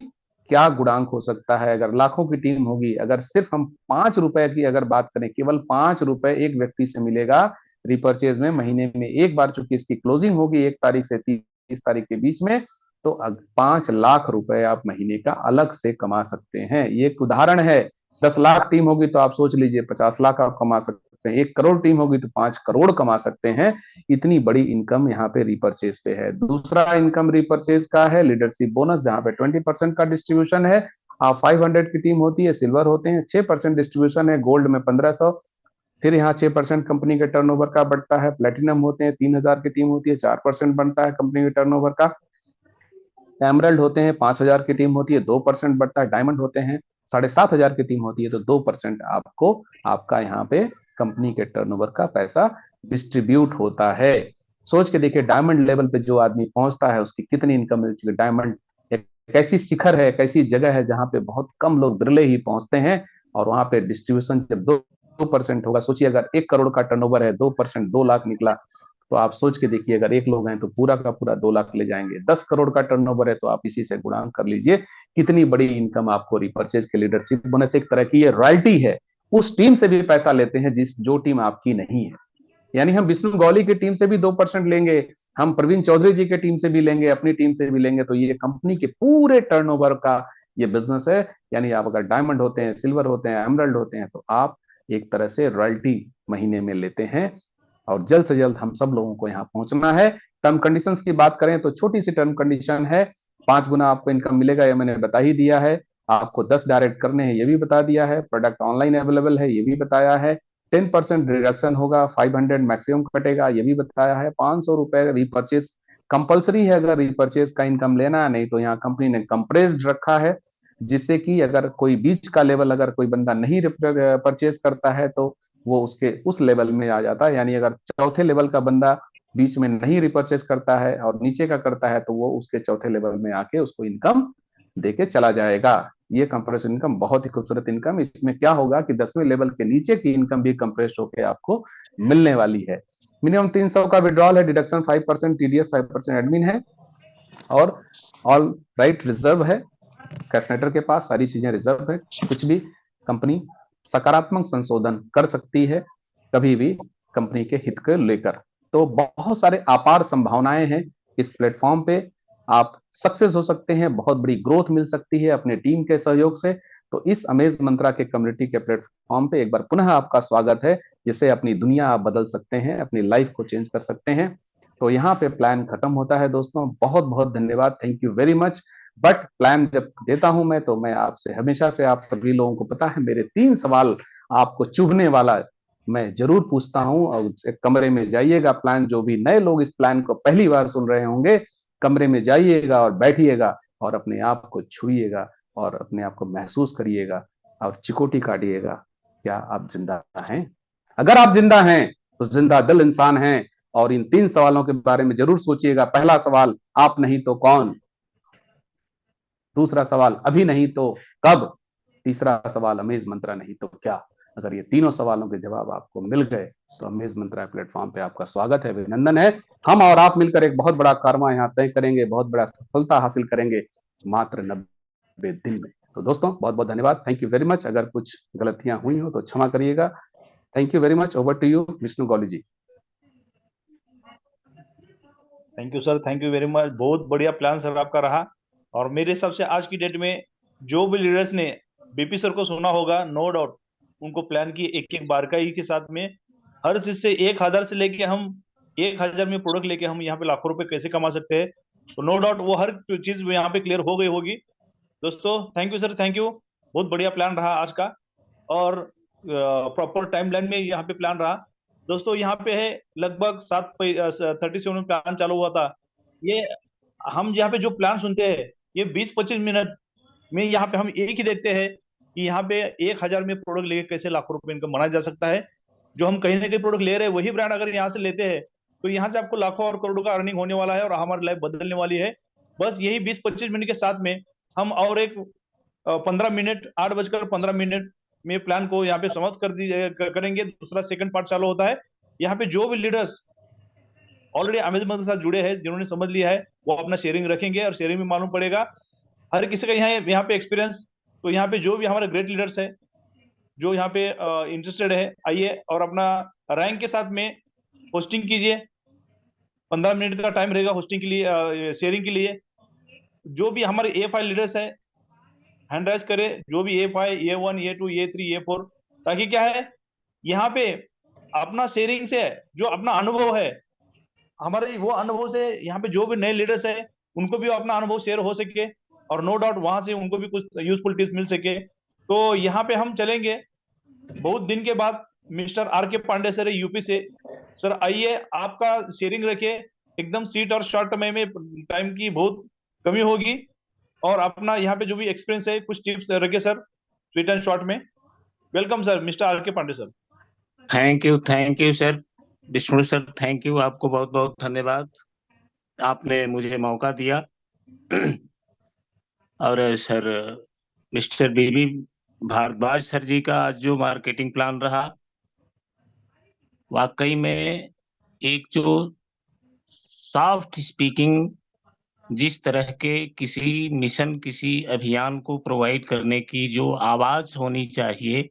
क्या गुणांक हो सकता है। अगर लाखों की टीम होगी, अगर सिर्फ हम 5 रुपए की अगर बात करें, केवल 5 रुपए एक व्यक्ति से मिलेगा रिपर्चेज में महीने में एक बार, चूंकि इसकी क्लोजिंग होगी 1 तारीख से 30 तारीख के बीच में, तो 5 लाख रुपए आप महीने का अलग से कमा सकते हैं। ये एक उदाहरण है। 10 लाख टीम होगी तो आप सोच लीजिए 50 लाख आप कमा सकते हैं। 1 करोड़ टीम होगी तो 5 करोड़ कमा सकते हैं। इतनी बड़ी इनकम यहाँ पे रिपर्चेज पे है। दूसरा इनकम रिपर्चेज का है लीडरशिप बोनस, जहां पे 20% का डिस्ट्रीब्यूशन है। आप 500 की टीम होती है, सिल्वर होते हैं, 6% डिस्ट्रीब्यूशन है, गोल्ड में 1500, फिर यहाँ 6% कंपनी के टर्नओवर का बढ़ता है। प्लेटिनम होते हैं, 3000 की टीम होती है, 4% बनता है कंपनी के टर्नओवर का। एमरल्ड होते हैं, 5000 की टीम होती है, 2% बढ़ता है। डायमंड होते हैं, 7500 की टीम होती है, तो 2% आपको आपका यहाँ पे कंपनी के टर्नओवर का पैसा डिस्ट्रीब्यूट होता है। सोच के देखिए, डायमंड लेवल पे जो आदमी पहुंचता है उसकी कितनी इनकम मिल चुकी है। डायमंड एक ऐसी शिखर है, एक ऐसी जगह है जहां पे बहुत कम लोग, बिरले ही पहुंचते हैं। और वहां पे डिस्ट्रीब्यूशन जब 2% होगा, सोचिए अगर 1 करोड़ का टर्नओवर है, 2% 2 लाख निकला, तो आप सोच के देखिए अगर 1 लोग हैं तो पूरा का पूरा 2 लाख ले जाएंगे। 10 करोड़ का टर्नओवर है तो आप इसी से गुणा कर लीजिए कितनी बड़ी इनकम आपको रिपर्चेज के लीडरशिप बोनस, एक तरह की ये रॉयल्टी है। उस टीम से भी पैसा लेते हैं जो टीम आपकी नहीं है। यानी हम विष्णु गौली की टीम से भी 2% लेंगे, हम प्रवीण चौधरी जी की टीम से भी लेंगे, अपनी टीम से भी लेंगे, तो ये कंपनी के पूरे टर्नओवर का ये बिजनेस है। यानी आप अगर डायमंड होते हैं, सिल्वर होते हैं, एमरल्ड होते हैं, तो आप एक तरह से रॉयल्टी महीने में लेते हैं। और जल्द से जल्द हम सब लोगों को यहाँ पहुंचना है। टर्म कंडीशंस की बात करें तो छोटी सी टर्म कंडीशन है, 5 गुना आपको इनकम मिलेगा, ये मैंने बता ही दिया है। आपको 10 डायरेक्ट करने हैं, ये भी बता दिया है। प्रोडक्ट ऑनलाइन अवेलेबल है, ये भी बताया है। 10% रिडक्शन होगा, 500 मैक्सिमम कटेगा, ये भी बताया है। 500 रुपए रिपर्चेज कंपलसरी है अगर रिपर्चेज का इनकम लेना है, नहीं तो यहाँ कंपनी ने कंप्रेस्ड रखा है, जिससे कि अगर कोई बीच का लेवल अगर कोई बंदा नहीं परचेज करता है तो वो उसके उस लेवल में आ जाता है। यानी अगर चौथे लेवल का बंदा बीच में नहीं रिपर्चेज करता है और नीचे का करता है, तो वो उसके चौथे लेवल में आके उसको इनकम देके चला जाएगा। ये कंप्रेस इनकम बहुत ही खूबसूरत इनकम। इसमें क्या होगा कि 10वें लेवल के नीचे की इनकम भी कंप्रेस होकर आपको मिलने वाली है। मिनिमम 300 का विड्रॉल है, डिडक्शन 5%, टीडीएस 5% एडमिन है, और ऑल राइट रिजर्व है। कैशनेटर के पास सारी चीजें रिजर्व है। कुछ भी कंपनी सकारात्मक संशोधन कर सकती है कभी भी कंपनी के हित को लेकर। तो बहुत सारे अपार संभावनाएं हैं इस प्लेटफॉर्म पे। आप सक्सेस हो सकते हैं, बहुत बड़ी ग्रोथ मिल सकती है अपने टीम के सहयोग से। तो इस अमेज मंत्रा के कम्युनिटी के प्लेटफॉर्म पे एक बार पुनः आपका स्वागत है, जिससे अपनी दुनिया आप बदल सकते हैं, अपनी लाइफ को चेंज कर सकते हैं। तो यहाँ पे प्लान खत्म होता है दोस्तों। बहुत बहुत धन्यवाद, thank you very much. But plan जब देता हूं मैं, तो मैं आपसे हमेशा से, आप सभी लोगों को पता है, मेरे 3 सवाल आपको चुभने वाला मैं जरूर पूछता हूं। और एक कमरे में जाइएगा, प्लान जो भी नए लोग इस प्लान को पहली बार सुन रहे होंगे, कमरे में जाइएगा और बैठिएगा और अपने आप को छुइएगा और अपने आप को महसूस करिएगा और चिकोटी काटिएगा। क्या आप जिंदा हैं? अगर आप जिंदा हैं तो जिंदा दिल इंसान हैं। और इन 3 सवालों के बारे में जरूर सोचिएगा। पहला सवाल, आप नहीं तो कौन? दूसरा सवाल, अभी नहीं तो कब? तीसरा सवाल, अमेज मंत्रा नहीं तो क्या? अगर ये तीनों सवालों के जवाब आपको मिल गए तो अमेज मंत्रा प्लेटफॉर्म पे आपका स्वागत है, अभिनंदन है। हम और आप मिलकर एक बहुत बड़ा कारवा यहाँ तय करेंगे, बहुत बड़ा सफलता हासिल करेंगे मात्र 90 दिन में। तो दोस्तों बहुत बहुत धन्यवाद, थैंक यू वेरी मच। अगर कुछ गलतियां हुई हो तो क्षमा करिएगा। Thank you very much. Over to you Vishnu Gauli ji. Thank you sir, thank you very much. बहुत बढ़िया प्लान सर आपका रहा। और मेरे हिसाब से आज की डेट में जो भी लीडर्स ने बीपी सर को सुना होगा, नो डाउट उनको प्लान की एक एक बारकाई के साथ में हर चीज से 1000 से लेके हम 1000 में प्रोडक्ट लेके हम यहाँ पे लाखों रुपए कैसे कमा सकते हैं, तो नो डाउट वो हर चीज यहाँ पे क्लियर हो गई होगी। दोस्तों thank you sir, thank you. बहुत बढ़िया प्लान रहा आज का, और प्रॉपर टाइमलाइन में यहाँ पे प्लान रहा। दोस्तों यहाँ पे है लगभग 7:37 में प्लान चालू हुआ था। ये हम यहाँ पे जो प्लान सुनते हैं, ये 20-25 मिनट में यहाँ पे हम एक ही देखते हैं कि यहाँ पे 1,000 में प्रोडक्ट लेके कैसे लाखों रुपए इनकम बनाया जा सकता है। जो हम कहीं ना कहीं प्रोडक्ट ले रहे हैं, वही ब्रांड अगर यहाँ से लेते हैं, तो यहाँ से आपको लाखों और करोड़ों का अर्निंग होने वाला है और हमारी लाइफ बदलने वाली है। बस यही 20-25 मिनट के साथ में हम और एक 15 मिनट, 8:15 में प्लान को यहाँ पे समाप्त करेंगे। दूसरा सेकंड पार्ट चालू होता है। यहाँ पे जो भी लीडर्स ऑलरेडी अमेजन के साथ जुड़े हैं, जिन्होंने समझ लिया है, वो अपना शेयरिंग रखेंगे और शेयरिंग में मालूम पड़ेगा हर किसी का यहाँ पे एक्सपीरियंस। तो यहाँ पे जो भी हमारे ग्रेट लीडर्स है, जो यहाँ पे इंटरेस्टेड है, आइए और अपना रैंक के साथ में होस्टिंग कीजिए। 15 मिनट का टाइम रहेगा होस्टिंग के लिए, शेयरिंग के लिए। जो भी हमारे AFI लीडर्स है, हैंड राइज करे, जो भी AFI, A1, A2, A3, A4, ताकि क्या है, यहाँ पे अपना शेयरिंग से जो अपना अनुभव है, हमारे वो अनुभव से यहाँ पे जो भी नए लीडर्स है, उनको भी अपना अनुभव शेयर हो सके और नो डाउट वहां से उनको भी कुछ यूजफुल टिप्स मिल सके। तो यहाँ पे हम चलेंगे बहुत दिन के बाद। मिस्टर RK पांडे सर है यूपी से। सर आइए, आपका शेयरिंग रखिए, एकदम सीट और शॉर्ट समय में टाइम की बहुत कमी होगी। और अपना यहाँ पे जो भी एक्सपीरियंस है, कुछ टिप्स रखिए सर, स्वीट एंड शॉर्ट में। Welcome sir, mister RK Pandey sir. Thank you sir, Vishnu sir, thank you, आपको बहुत बहुत धन्यवाद, आपने मुझे मौका दिया। और sir, mister BB Bhardwaj sir ji का आज जो मार्केटिंग प्लान रहा, वाकई में एक जो सॉफ्ट स्पीकिंग, जिस तरह के किसी मिशन, किसी अभियान को प्रोवाइड करने की जो आवाज होनी चाहिए,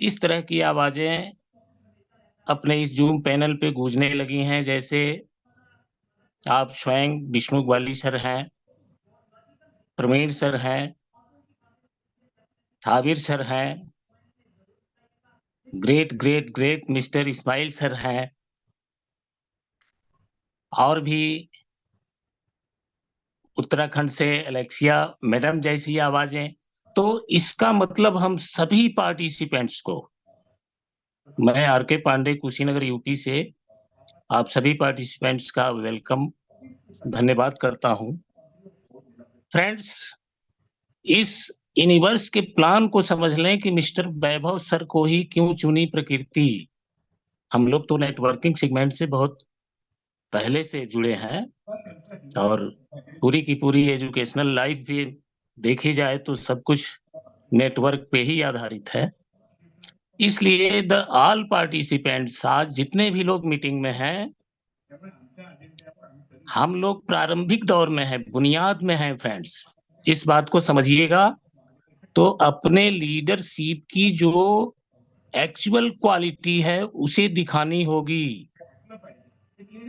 इस तरह की आवाजें अपने इस जूम पैनल पे गूंजने लगी हैं। जैसे आप स्वयं विष्णु ग्वाली सर हैं, प्रवीण सर हैं, थाबिर सर हैं, great great great mister Ismail sir हैं, और भी उत्तराखंड से अलेक्सिया मैडम जैसी आवाजें। तो इसका मतलब हम सभी पार्टिसिपेंट्स को, मैं RK पांडे, कुशीनगर यूपी से, आप सभी पार्टिसिपेंट्स का वेलकम, धन्यवाद करता हूं। फ्रेंड्स, इस यूनिवर्स के प्लान को समझ लें कि मिस्टर वैभव सर को ही क्यों चुनी प्रकृति। हम लोग तो नेटवर्किंग सेगमेंट से बहुत पहले से जुड़े हैं और पूरी की पूरी एजुकेशनल लाइफ भी देखी जाए तो सब कुछ नेटवर्क पे ही आधारित है। इसलिए द ऑल पार्टिसिपेंट्स, आज जितने भी लोग मीटिंग में हैं, हम लोग प्रारंभिक दौर में हैं, बुनियाद में हैं। फ्रेंड्स, इस बात को समझिएगा। तो अपने लीडरशिप की जो एक्चुअल क्वालिटी है उसे दिखानी होगी।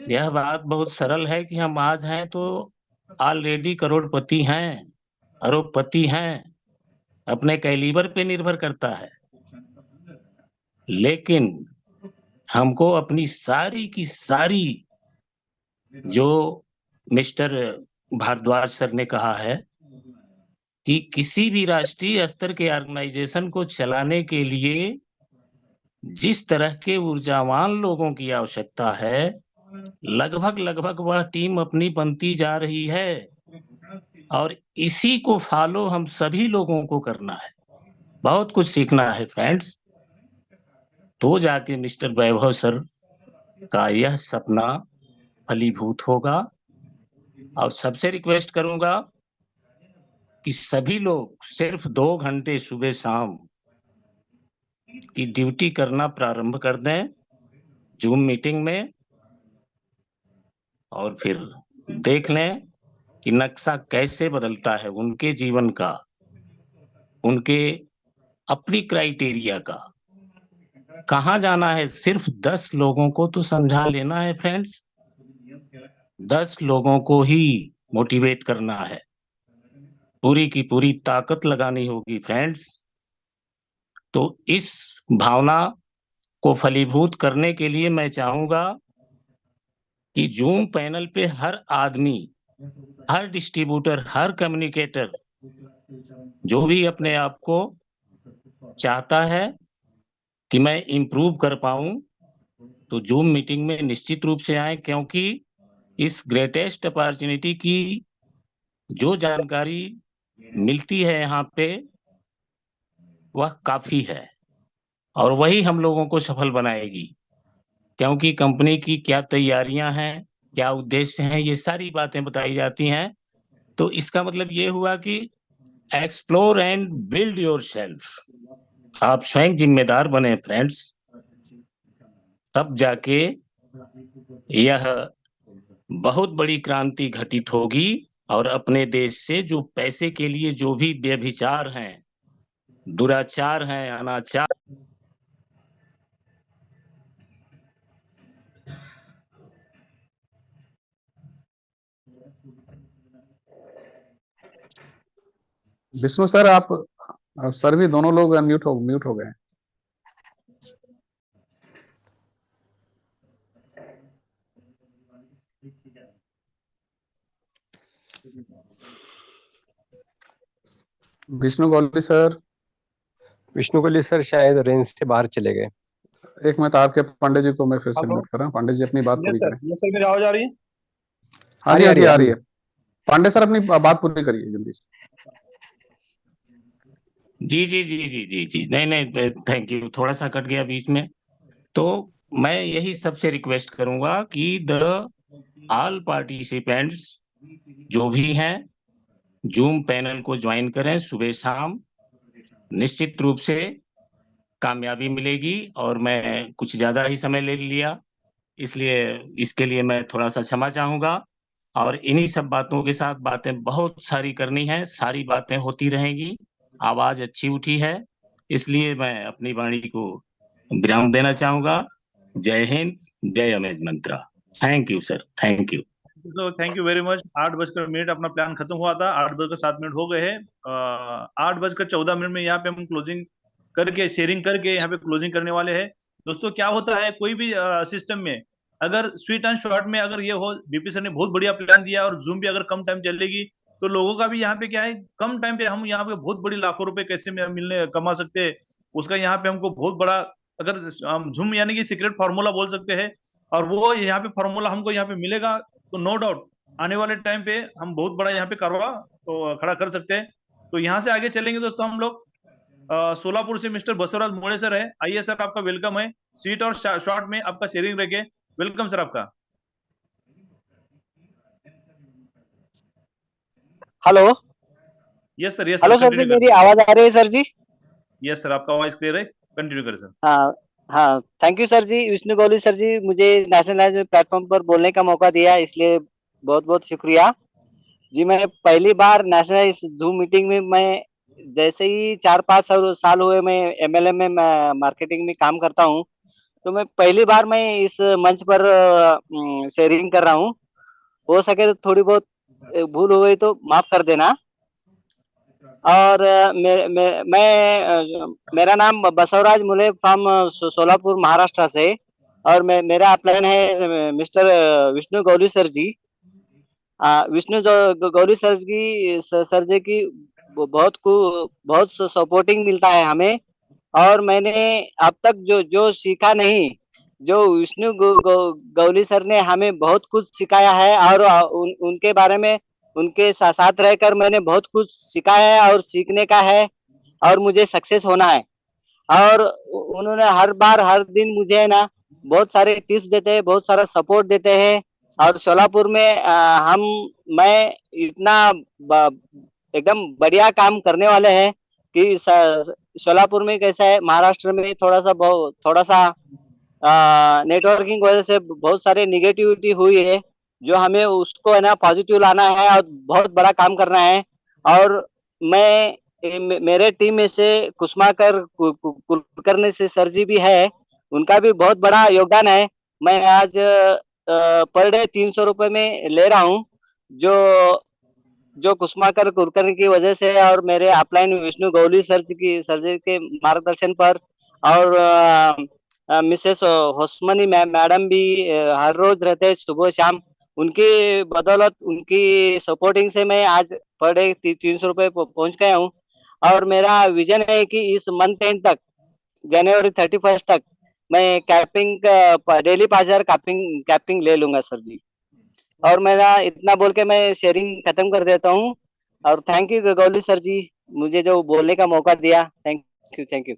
यह बात बहुत सरल है कि हम आज हैं तो ऑलरेडी करोड़पति हैं, अरबपति हैं, अपने कैलिबर पे निर्भर करता है। लेकिन हमको अपनी सारी की सारी, जो मिस्टर भारद्वाज सर ने कहा है कि किसी भी राष्ट्रीय स्तर के ऑर्गेनाइजेशन को चलाने के लिए जिस तरह के ऊर्जावान लोगों की आवश्यकता है, लगभग वह टीम अपनी बनती जा रही है और इसी को फॉलो हम सभी लोगों को करना है। बहुत कुछ सीखना है फ्रेंड्स, तो जाके मिस्टर वैभव सर का यह सपना फलीभूत होगा। और सबसे रिक्वेस्ट करूंगा कि सभी लोग सिर्फ 2 घंटे सुबह शाम की ड्यूटी करना प्रारंभ कर दें जूम मीटिंग में, और फिर देख लें कि नक्शा कैसे बदलता है उनके जीवन का, उनके अपनी क्राइटेरिया का। कहाँ जाना है, सिर्फ 10 लोगों को तो समझा लेना है फ्रेंड्स, 10 लोगों को ही मोटिवेट करना है, पूरी की पूरी ताकत लगानी होगी फ्रेंड्स। तो इस भावना को फलीभूत करने के लिए मैं चाहूंगा कि जूम पैनल पे हर आदमी, हर डिस्ट्रीब्यूटर, हर कम्युनिकेटर, जो भी अपने आप को चाहता है कि मैं इम्प्रूव कर पाऊं, तो जूम मीटिंग में निश्चित रूप से आए, क्योंकि इस ग्रेटेस्ट अपॉर्चुनिटी की जो जानकारी मिलती है यहाँ पे वह काफी है, और वही हम लोगों को सफल बनाएगी। क्योंकि कंपनी की क्या तैयारियां हैं, क्या उद्देश्य हैं, ये सारी बातें बताई जाती हैं। तो इसका मतलब ये हुआ कि एक्सप्लोर एंड बिल्ड योरसेल्फ। आप स्वयं जिम्मेदार बने फ्रेंड्स, तब जाके यह बहुत बड़ी क्रांति घटित होगी। और अपने देश से जो पैसे के लिए जो भी व्यभिचार हैं, दुराचार हैं, अनाचार, विष्णु सर, आप सर भी दोनों लोग म्यूट हो गए हैं। विष्णु गौली सर शायद रेंज से बाहर चले गए। एक मिनट, आपके पांडे जी को मैं फिर से म्यूट कर रहा हूँ। पांडे जी अपनी बात पूरी करें। यस सर, मेरी आवाज आ रही है? हाँ जी, आ रही है। पांडे सर अपनी बात पूरी करिए जल्दी से। जी जी जी जी जी जी नहीं, थैंक यू। थोड़ा सा कट गया बीच में। तो मैं यही सबसे रिक्वेस्ट करूंगा कि द ऑल पार्टिसिपेंट्स जो भी हैं जूम पैनल को ज्वाइन करें सुबह शाम। निश्चित रूप से कामयाबी मिलेगी। और मैं कुछ ज्यादा ही समय ले लिया, इसलिए इसके लिए मैं थोड़ा सा क्षमा चाहूंगा। और इन्हीं सब बातों के साथ बातें बहुत सारी करनी है, सारी बातें होती रहेंगी। आवाज अच्छी उठी है, इसलिए मैं अपनी वाणी को विराम देना चाहूंगा। जय हिंद, जय amaze Mantra. Thank you sir, thank you. तो थैंक यू वेरी मच। 8:00 अपना प्लान खत्म हुआ था, 8:07 हो गए हैं। 8:14 में यहाँ पे हम क्लोजिंग करके, शेयरिंग करके यहाँ पे क्लोजिंग करने वाले हैं। दोस्तों क्या होता है, कोई भी सिस्टम में अगर स्वीट एंड शॉर्ट में अगर ये हो, बीपी सर ने बहुत बढ़िया प्लान दिया, और जूम भी अगर कम टाइम चलेगी तो लोगों का भी यहाँ पे क्या है, कम टाइम पे हम यहाँ पे बहुत बड़ी लाखों रुपए कैसे मिलने कमा सकते हैं, उसका यहाँ पे हमको बहुत बड़ा, अगर हम जूम यानी कि सीक्रेट फार्मूला बोल सकते हैं, और वो यहाँ पे फार्मूला हमको यहाँ पे मिलेगा, तो नो डाउट आने वाले टाइम पे हम बहुत बड़ा यहाँ पे करवा तो खड़ा कर सकते हैं। तो यहाँ से आगे चलेंगे दोस्तों हम लोग। सोलापुर से मिस्टर बसवराज मोड़े सर है। आइए सर, आपका वेलकम है। स्वीट और शॉर्ट में आपका शेयरिंग रखे। वेलकम सर आपका। Hello. Yes sir, yes hello sir ji, मेरी आवाज आ रही है सर जी? यस सर, आपका वॉइस क्लियर है, कंटिन्यू करें सर। हाँ हाँ, thank you sir ji. Vishnu Gauli sir ji, मुझे नेशनल लैंग्वेज प्लेटफॉर्म पर बोलने का मौका दिया, इसलिए बहुत बहुत शुक्रिया जी। मैं पहली बार नेशनल इस जूम मीटिंग में, मैं जैसे ही 4-5 साल हुए मैं MLM में मार्केटिंग में काम करता हूँ, तो मैं पहली बार मैं इस मंच पर शेयरिंग कर रहा हूँ। हो सके तो थोड़ी बहुत भूल हो गई तो माफ कर देना। और मेरा नाम बसवराज मुले फ्रॉम सोलापुर महाराष्ट्र से, और मेरा अपलाइन है mister Vishnu Gauli sir ji. Vishnu Gauri sir जी की बहुत सपोर्टिंग मिलता है हमें। और मैंने अब तक जो सीखा नहीं, जो विष्णु गौली सर ने हमें बहुत कुछ सिखाया है, और उनके बारे में, उनके साथ रहकर मैंने बहुत कुछ सीखा है और सीखने का है, और मुझे सक्सेस होना है। और उन्होंने हर बार हर दिन मुझे है ना बहुत सारे टिप्स देते हैं, बहुत सारा सपोर्ट देते हैं। और सोलापुर में मैं इतना एकदम बढ़िया काम करने वाले हैं कि सोलापुर में कैसा है, महाराष्ट्र में थोड़ा सा नेटवर्किंग वजह से बहुत सारे निगेटिविटी हुई है, जो हमें उसको है ना पॉजिटिव लाना है और बहुत बड़ा काम करना है। और मेरे टीम में से कुसुमाकर कुलकर्णी से सर जी भी है, उनका भी बहुत बड़ा योगदान है। मैं आज पर डे 300 रुपए में ले रहा हूँ, जो कुसुमाकर कुलकर्णी की वजह से, और मेरे अपलाइन विष्णु गौली सर जी के मार्गदर्शन पर, और मिसेस होस्मनी मैडम भी हर रोज रहते हैं सुबह शाम, उनकी बदौलत, उनकी सपोर्टिंग से मैं आज पर डे 300 रुपए पहुंच गया हूँ। और मेरा विजन है कि इस मंथ एंड तक, जनवरी 31 तक मैं कैपिंग डेली 5,000 कैपिंग ले लूंगा सर जी। और मेरा इतना बोल के मैं शेयरिंग खत्म कर देता हूँ। और thank you Gauli sir ji, मुझे जो बोलने का मौका दिया। Thank you, thank you.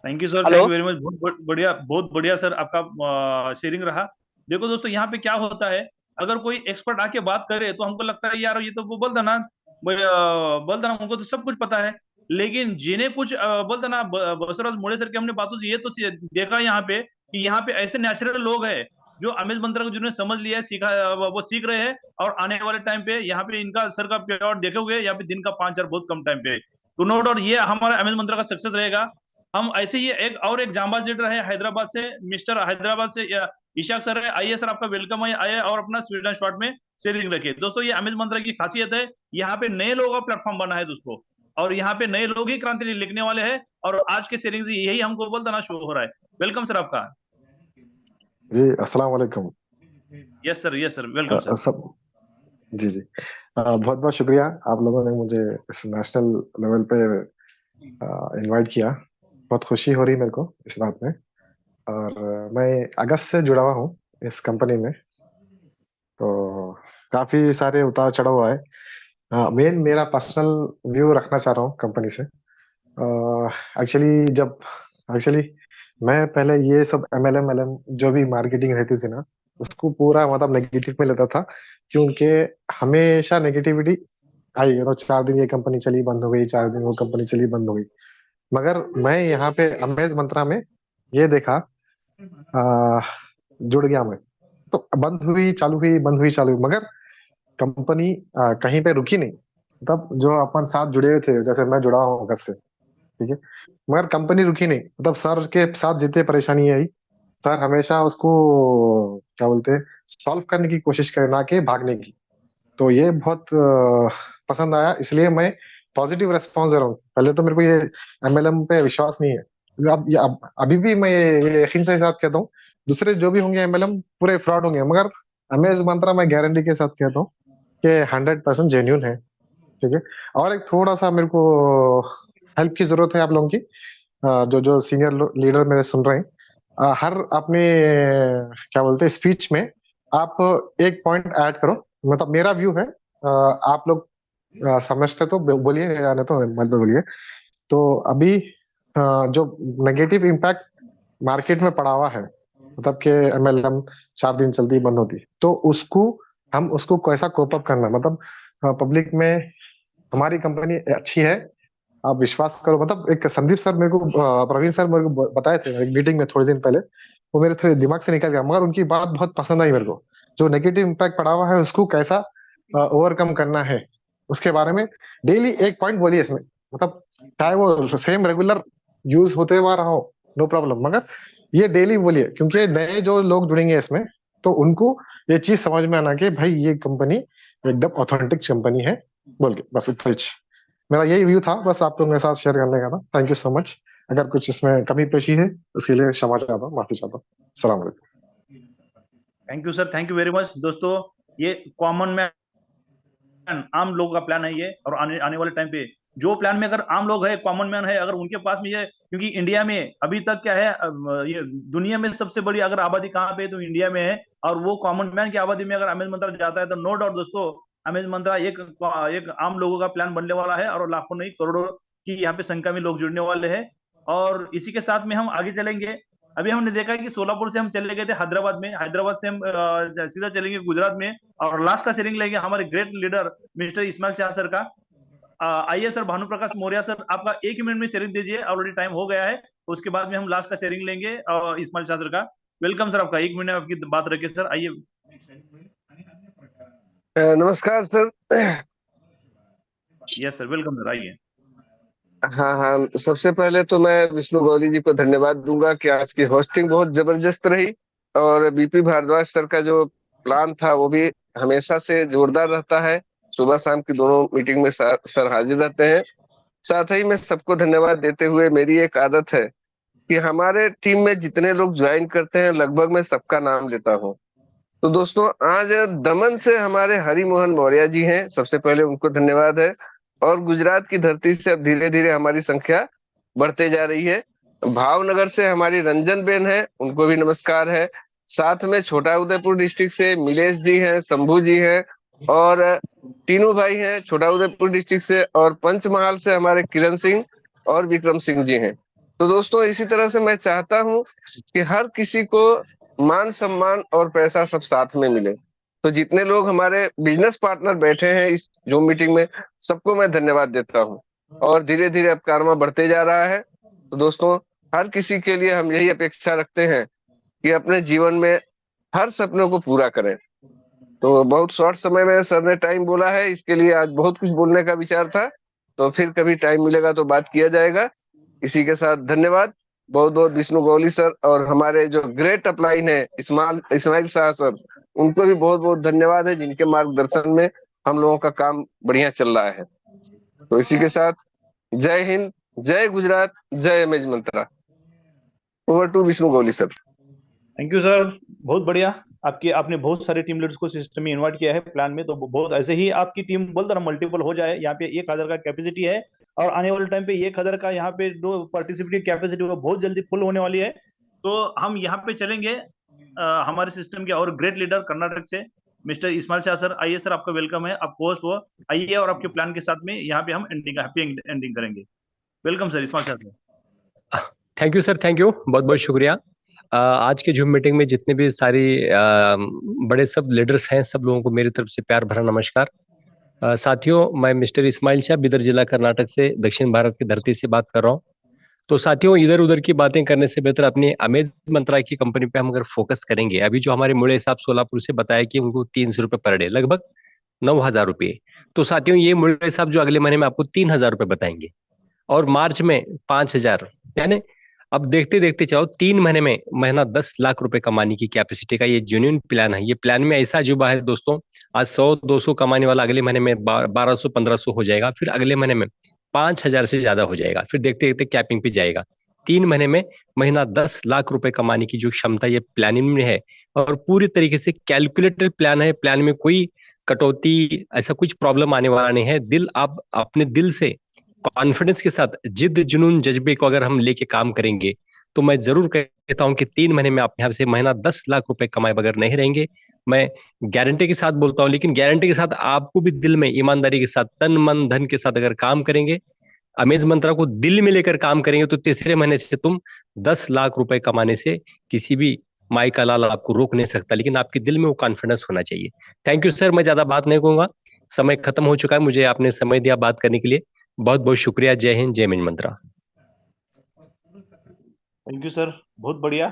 Thank you sir, hello. Thank you very much. बहुत बढ़िया सर आपका शेयरिंग रहा। देखो दोस्तों, यहाँ पे क्या होता है, अगर कोई एक्सपर्ट आके बात करे तो हमको लगता है यार ये तो वो बोलता ना, बोलता ना उनको तो सब कुछ पता है। लेकिन जिन्हें कुछ बोलता ना, बसवराज मोड़े सर की हमने बातों से ये तो देखा यहाँ पे कि यहाँ पे ऐसे नेचुरल लोग हैं जो अमेज मंत्रा को जिन्होंने समझ लिया है, सीखा, वो सीख रहे हैं। और आने वाले टाइम पे यहाँ पे इनका सर का प्लॉट देखोगे, यहाँ पे दिन का 5-4 बहुत कम टाइम पे, तो नो डाउट ये हमारा अमेज मंत्रा का सक्सेस रहेगा। हम ऐसे ही एक जांबाज लीडर है हैदराबाद से, मिस्टर हैदराबाद से इशाक सर है। आइए सर, आपका वेलकम है, आइए और अपना स्वीडन शॉट में शेयरिंग रखिए। दोस्तों ये अमेज मंत्रा की खासियत है, यहाँ पे नए लोगों का प्लेटफॉर्म बना है दोस्तों, और यहाँ पे नए लोग ही क्रांति लिखने वाले हैं। और आज के शेयरिंग से यही हमको बोलता ना शो हो रहा है। वेलकम सर आपका। जी अस्सलाम वालेकुम। Yes sir, welcome sir. सब जी जी बहुत बहुत शुक्रिया, आप लोगों ने मुझे इस नेशनल लेवल पे इनवाइट किया। बहुत खुशी हो रही मेरे को इस बात में। और मैं अगस्त से जुड़ा हुआ हूँ इस कंपनी में, तो काफी सारे उतार चढ़ाव आए। मेन मेरा पर्सनल व्यू रखना चाह रहा हूँ कंपनी से। एक्चुअली मैं पहले ये सब MLM जो भी मार्केटिंग रहती थी ना, उसको पूरा मतलब नेगेटिव में लेता था, क्योंकि हमेशा नेगेटिविटी आई। तो 4 दिन ये कंपनी चली बंद हो गई, 4 दिन वो कंपनी चली बंद हो गई। मगर मैं यहाँ पे अमेज मंत्रा में ये देखा, जुड़ गया मैं। तो बंद हुई चालू हुई, बंद हुई चालू हुई, मगर कंपनी कहीं पे रुकी नहीं। तब जो अपन साथ जुड़े हुए थे, जैसे मैं जुड़ा हूँ अगस्त से, ठीक है, मगर कंपनी रुकी नहीं। मतलब सर के साथ जितने परेशानी आई, सर हमेशा उसको क्या बोलते हैं, सॉल्व करने की कोशिश करे, ना कि भागने की। तो ये बहुत पसंद आया, इसलिए मैं पॉजिटिव रेस्पॉन्स दे रहा हूँ। पहले तो मेरे को ये MLM पे विश्वास नहीं है। अभी भी मैं ये यकीन के साथ कहता हूँ, दूसरे जो भी होंगे MLM पूरे फ्रॉड होंगे, मगर अमेज मंत्रा मैं गारंटी के साथ कहता हूँ कि 100% जेन्यून है। ठीक है। और एक थोड़ा सा मेरे को हेल्प की जरूरत है आप लोगों की, जो जो सीनियर लीडर मेरे सुन रहे हैं। हर अपने क्या बोलते हैं स्पीच में आप एक पॉइंट ऐड करो। मतलब मेरा व्यू है, आप लोग समझते तो बोलिए, या नहीं तो मत बोलिए। तो अभी जो नेगेटिव इम्पैक्ट मार्केट में पड़ा हुआ है, मतलब कि MLM 4 दिन चलती बंद होती, तो उसको कैसा कोप अप करना, मतलब पब्लिक में हमारी कंपनी अच्छी है, आप विश्वास करो। मतलब एक संदीप सर मेरे को, प्रवीण सर मेरे को बताए थे एक मीटिंग में थोड़े दिन पहले, वो मेरे थोड़े दिमाग से निकल गया, मगर उनकी बात बहुत पसंद आई मेरे को। जो नेगेटिव इम्पैक्ट पड़ा हुआ है उसको कैसा ओवरकम करना है, उसके बारे में डेली एक पॉइंट बोलिए इसमें। मतलब चाहे वो सेम रेगुलर यूज होते हुआ रहा हो, नो प्रॉब्लम, मगर ये डेली बोलिए, क्योंकि नए जो लोग जुड़ेंगे इसमें, तो उनको ये चीज समझ में आना कि भाई ये कंपनी एकदम ऑथेंटिक कंपनी है, बोल के। बस इतना ही मेरा यही व्यू था, बस आप लोगों के साथ शेयर करने का था। Thank you so much. अगर कुछ इसमें कमी पेशी है उसके लिए क्षमा चाहता हूँ, माफी चाहता हूँ। अस्सलाम वालेकुम। Thank you sir, thank you very much. दोस्तों ये कॉमन मैन, आम लोगों का प्लान है ये, और आने वाले टाइम पे जो प्लान में अगर आम लोग है, कॉमन मैन है, अगर उनके पास में ये, क्योंकि इंडिया में अभी तक क्या है, ये दुनिया में सबसे बड़ी अगर आबादी कहाँ पे है तो इंडिया में है। और वो कॉमन मैन की आबादी में अगर अमेज मंत्रा जाता है तो नो डाउट दोस्तों, अमेज मंत्रा एक आम लोगों का प्लान बनने वाला है, और लाखों नहीं करोड़ों की यहाँ पे संख्या में लोग जुड़ने वाले हैं। और इसी के साथ में हम आगे चलेंगे। अभी हमने देखा कि सोलापुर से हम चले गए थे हैदराबाद में, हैदराबाद से हम सीधा चलेंगे गुजरात में, और लास्ट का शेयरिंग लेंगे हमारे great leader mister Ismail Shah sir का। आइए सर, भानु प्रकाश मौर्य सर, आपका 1 मिनट में शेयरिंग दीजिए, ऑलरेडी टाइम हो गया है। उसके बाद में हम लास्ट का शेयरिंग लेंगे इस्माइल शाह सर का। वेलकम सर, आपका 1 मिनट आपकी बात रखिए सर, आइए। नमस्कार sir. Yes sir, welcome sir, आइए। हाँ हाँ, सबसे पहले तो मैं विष्णु गौली जी को धन्यवाद दूंगा कि आज की होस्टिंग बहुत जबरदस्त रही, और BP भारद्वाज सर का जो प्लान था वो भी हमेशा से जोरदार रहता है। सुबह शाम की दोनों मीटिंग में सर हाजिर रहते हैं। साथ ही मैं सबको धन्यवाद देते हुए, मेरी एक आदत है कि हमारे टीम में जितने लोग ज्वाइन करते हैं लगभग मैं सबका नाम लेता हूँ। तो दोस्तों आज दमन से हमारे हरि मोहन मौर्य जी हैं, सबसे पहले उनको धन्यवाद है। और गुजरात की धरती से अब धीरे धीरे हमारी संख्या बढ़ते जा रही है। भावनगर से हमारी रंजन बेन है, उनको भी नमस्कार है। साथ में छोटा उदयपुर डिस्ट्रिक्ट से मिलेश जी हैं, शंभू जी हैं और तीनों भाई हैं छोटा उदयपुर डिस्ट्रिक्ट से, और पंचमहाल से हमारे किरण सिंह और विक्रम सिंह जी हैं। तो दोस्तों इसी तरह से मैं चाहता हूं कि हर किसी को मान सम्मान और पैसा सब साथ में मिले। तो जितने लोग हमारे बिजनेस पार्टनर बैठे हैं इस जूम मीटिंग में, सबको मैं धन्यवाद देता हूं। और धीरे धीरे अब कारवा बढ़ते जा रहा है। तो दोस्तों हर किसी के लिए हम यही अपेक्षा रखते हैं कि अपने जीवन में हर सपनों को पूरा करें। तो बहुत शॉर्ट समय में सर ने टाइम बोला है, इसके लिए आज बहुत कुछ बोलने का विचार था। तो फिर कभी टाइम मिलेगा तो बात किया जाएगा। इसी के साथ धन्यवाद बहुत बहुत विष्णु गौली सर और हमारे जो ग्रेट अपलाइन है इस्माइल शाह सर, उनको भी बहुत बहुत धन्यवाद है, जिनके मार्गदर्शन में हम लोगों का काम बढ़िया चल रहा है। तो इसी के साथ जय हिंद, जय गुजरात, जय amaze Mantra. Over to Vishnu Gauli sir. Thank you sir, बहुत बढ़िया। आपने बहुत सारे टीम लीडर्स को सिस्टम में इन्वाइट किया है प्लान में, तो बहुत ऐसे ही आपकी टीम बोलता ना मल्टीपल हो जाए। यहाँ पे 1000 का कैपेसिटी है और आने वाले टाइम पे 1000 का यहाँ पे जो पार्टिसिपेटिव कैपेसिटी वो बहुत जल्दी फुल होने वाली है। तो हम यहाँ पे चलेंगे हमारे सिस्टम के और ग्रेट लीडर कर्नाटक से मिस्टर इस्माइल शाह सर। आइए सर, आपका वेलकम है, आप होस्ट हो, आइए और आपके प्लान के साथ में यहाँ पे हम हैप्पी एंडिंग करेंगे। Welcome sir, Ismail Shah sir. Thank you sir, thank you, बहुत बहुत शुक्रिया। आज के जूम मीटिंग में जितने भी सारी बड़े सब लीडर्स हैं, सब लोगों को मेरी तरफ से प्यार भरा नमस्कार। साथियों, मैं मिस्टर इस्माइल शाह बिदर जिला कर्नाटक से दक्षिण भारत की धरती से बात कर रहा हूँ। तो साथियों, इधर उधर की बातें करने से बेहतर अपनी अमेज मंत्रा की कंपनी पे हम अगर फोकस करेंगे, अभी जो हमारे मुड़े साहब सोलापुर से बताया कि उनको 300 रुपये पर डे, लगभग 9,000 रुपये। तो साथियों, ये मुड़े साहब जो अगले महीने में आपको 3,000 रुपये बताएंगे और मार्च में 5,000, यानी अब देखते देखते चाहो 3 महीने में महीना 10 लाख रुपए कमाने की कैपेसिटी का ये जेन्युइन प्लान है। ये प्लान में ऐसा अजूबा है दोस्तों, आज 100-200 कमाने वाला अगले महीने में 1200-1500 हो जाएगा, फिर अगले महीने में 5,000 से ज्यादा हो जाएगा, फिर देखते देखते कैपिंग पे जाएगा। 3 महीने में महीना 10 लाख रुपए कमाने की जो क्षमता ये प्लानिंग में है, और पूरी तरीके से कैलकुलेटेड प्लान है। प्लान में कोई कटौती, ऐसा कुछ प्रॉब्लम आने वाला नहीं है। आप अपने दिल से कॉन्फिडेंस के साथ, जिद जुनून जज्बे को अगर हम लेके काम करेंगे, तो मैं जरूर कहता हूं कि 3 महीने में आप यहाँ से महीना 10 लाख रुपए कमाए बगैर नहीं रहेंगे। मैं गारंटी के साथ बोलता हूं, लेकिन गारंटी के साथ आपको भी दिल में ईमानदारी के साथ, तन मन धन के साथ अगर काम करेंगे, अमेज मंत्रा को दिल में लेकर काम करेंगे, तो तीसरे महीने से तुम 10 लाख रुपए कमाने से किसी भी माई का लाल आपको रोक नहीं सकता, लेकिन आपके दिल में वो कॉन्फिडेंस होना चाहिए। थैंक यू सर, मैं ज्यादा बात नहीं कहूंगा, समय खत्म हो चुका है। मुझे आपने समय दिया बात करने के लिए, बहुत बहुत शुक्रिया। जय हिंद, जय amaze Mantra. Thank you sir, बहुत बढ़िया।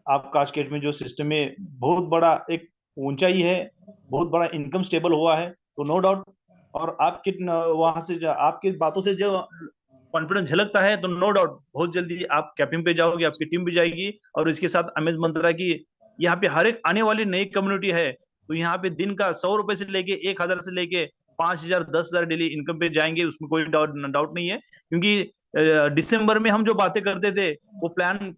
आपका आज के डेट में जो सिस्टम में बहुत बड़ा एक ऊंचाई है, बहुत बड़ा इनकम स्टेबल हुआ है, तो नो डाउट। और आपके वहां से आपकी बातों से जो कॉन्फिडेंस झलकता है, तो नो डाउट बहुत जल्दी आप कैपिंग पे जाओगे, आपकी टीम भी जाएगी। और इसके साथ अमेज मंत्रा की यहाँ पे हर एक आने वाली नई कम्युनिटी है, तो यहाँ पे दिन का 100 रुपए से लेके 1000 से लेके 5,000 10,000 डेली इनकम पे जाएंगे, उसमें कोई डाउट नहीं है। क्योंकि दिसंबर में हम जो बातें करते थे वो प्लान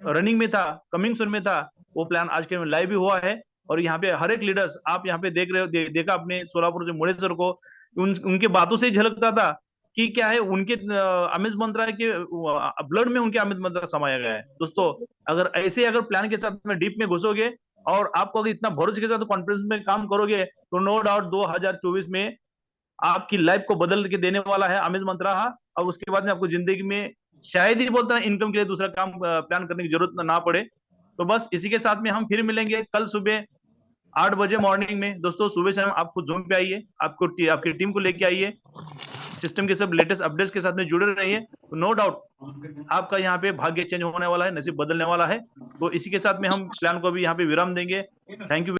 रनिंग में था, कमिंग सून में था, वो प्लान आज के लाइव भी हुआ है। और यहाँ पे हर एक लीडर्स आप यहाँ पे देख रहे हो, देखा अपने सोलापुर से मुड़े सर को, उनके बातों से ही झलकता था कि क्या है, उनके अमेज मंत्रा के ब्लड में उनके अमेज मंत्रा समाया गया है। दोस्तों अगर ऐसे अगर प्लान के साथ में डीप में घुसोगे और आपको अगर इतना भरोसे के साथ कॉन्फिडेंस में काम करोगे, तो नो डाउट 2024 में आपकी लाइफ को बदल के देने वाला है अमेज मंत्रा। और उसके बाद में आपको जिंदगी में शायद ही बोलता है इनकम के लिए दूसरा काम प्लान करने की जरूरत ना पड़े। तो बस इसी के साथ में हम फिर मिलेंगे कल सुबह 8 बजे मॉर्निंग में। दोस्तों सुबह से हम आपको जूम पे आइए, आपकी टीम को लेके आइए, सिस्टम के सब लेटेस्ट अपडेट्स के साथ में जुड़े रहिए। तो नो डाउट आपका यहाँ पे भाग्य चेंज होने वाला है, नसीब बदलने वाला है। तो इसी के साथ में हम प्लान को भी यहाँ पे विराम देंगे। Thank you.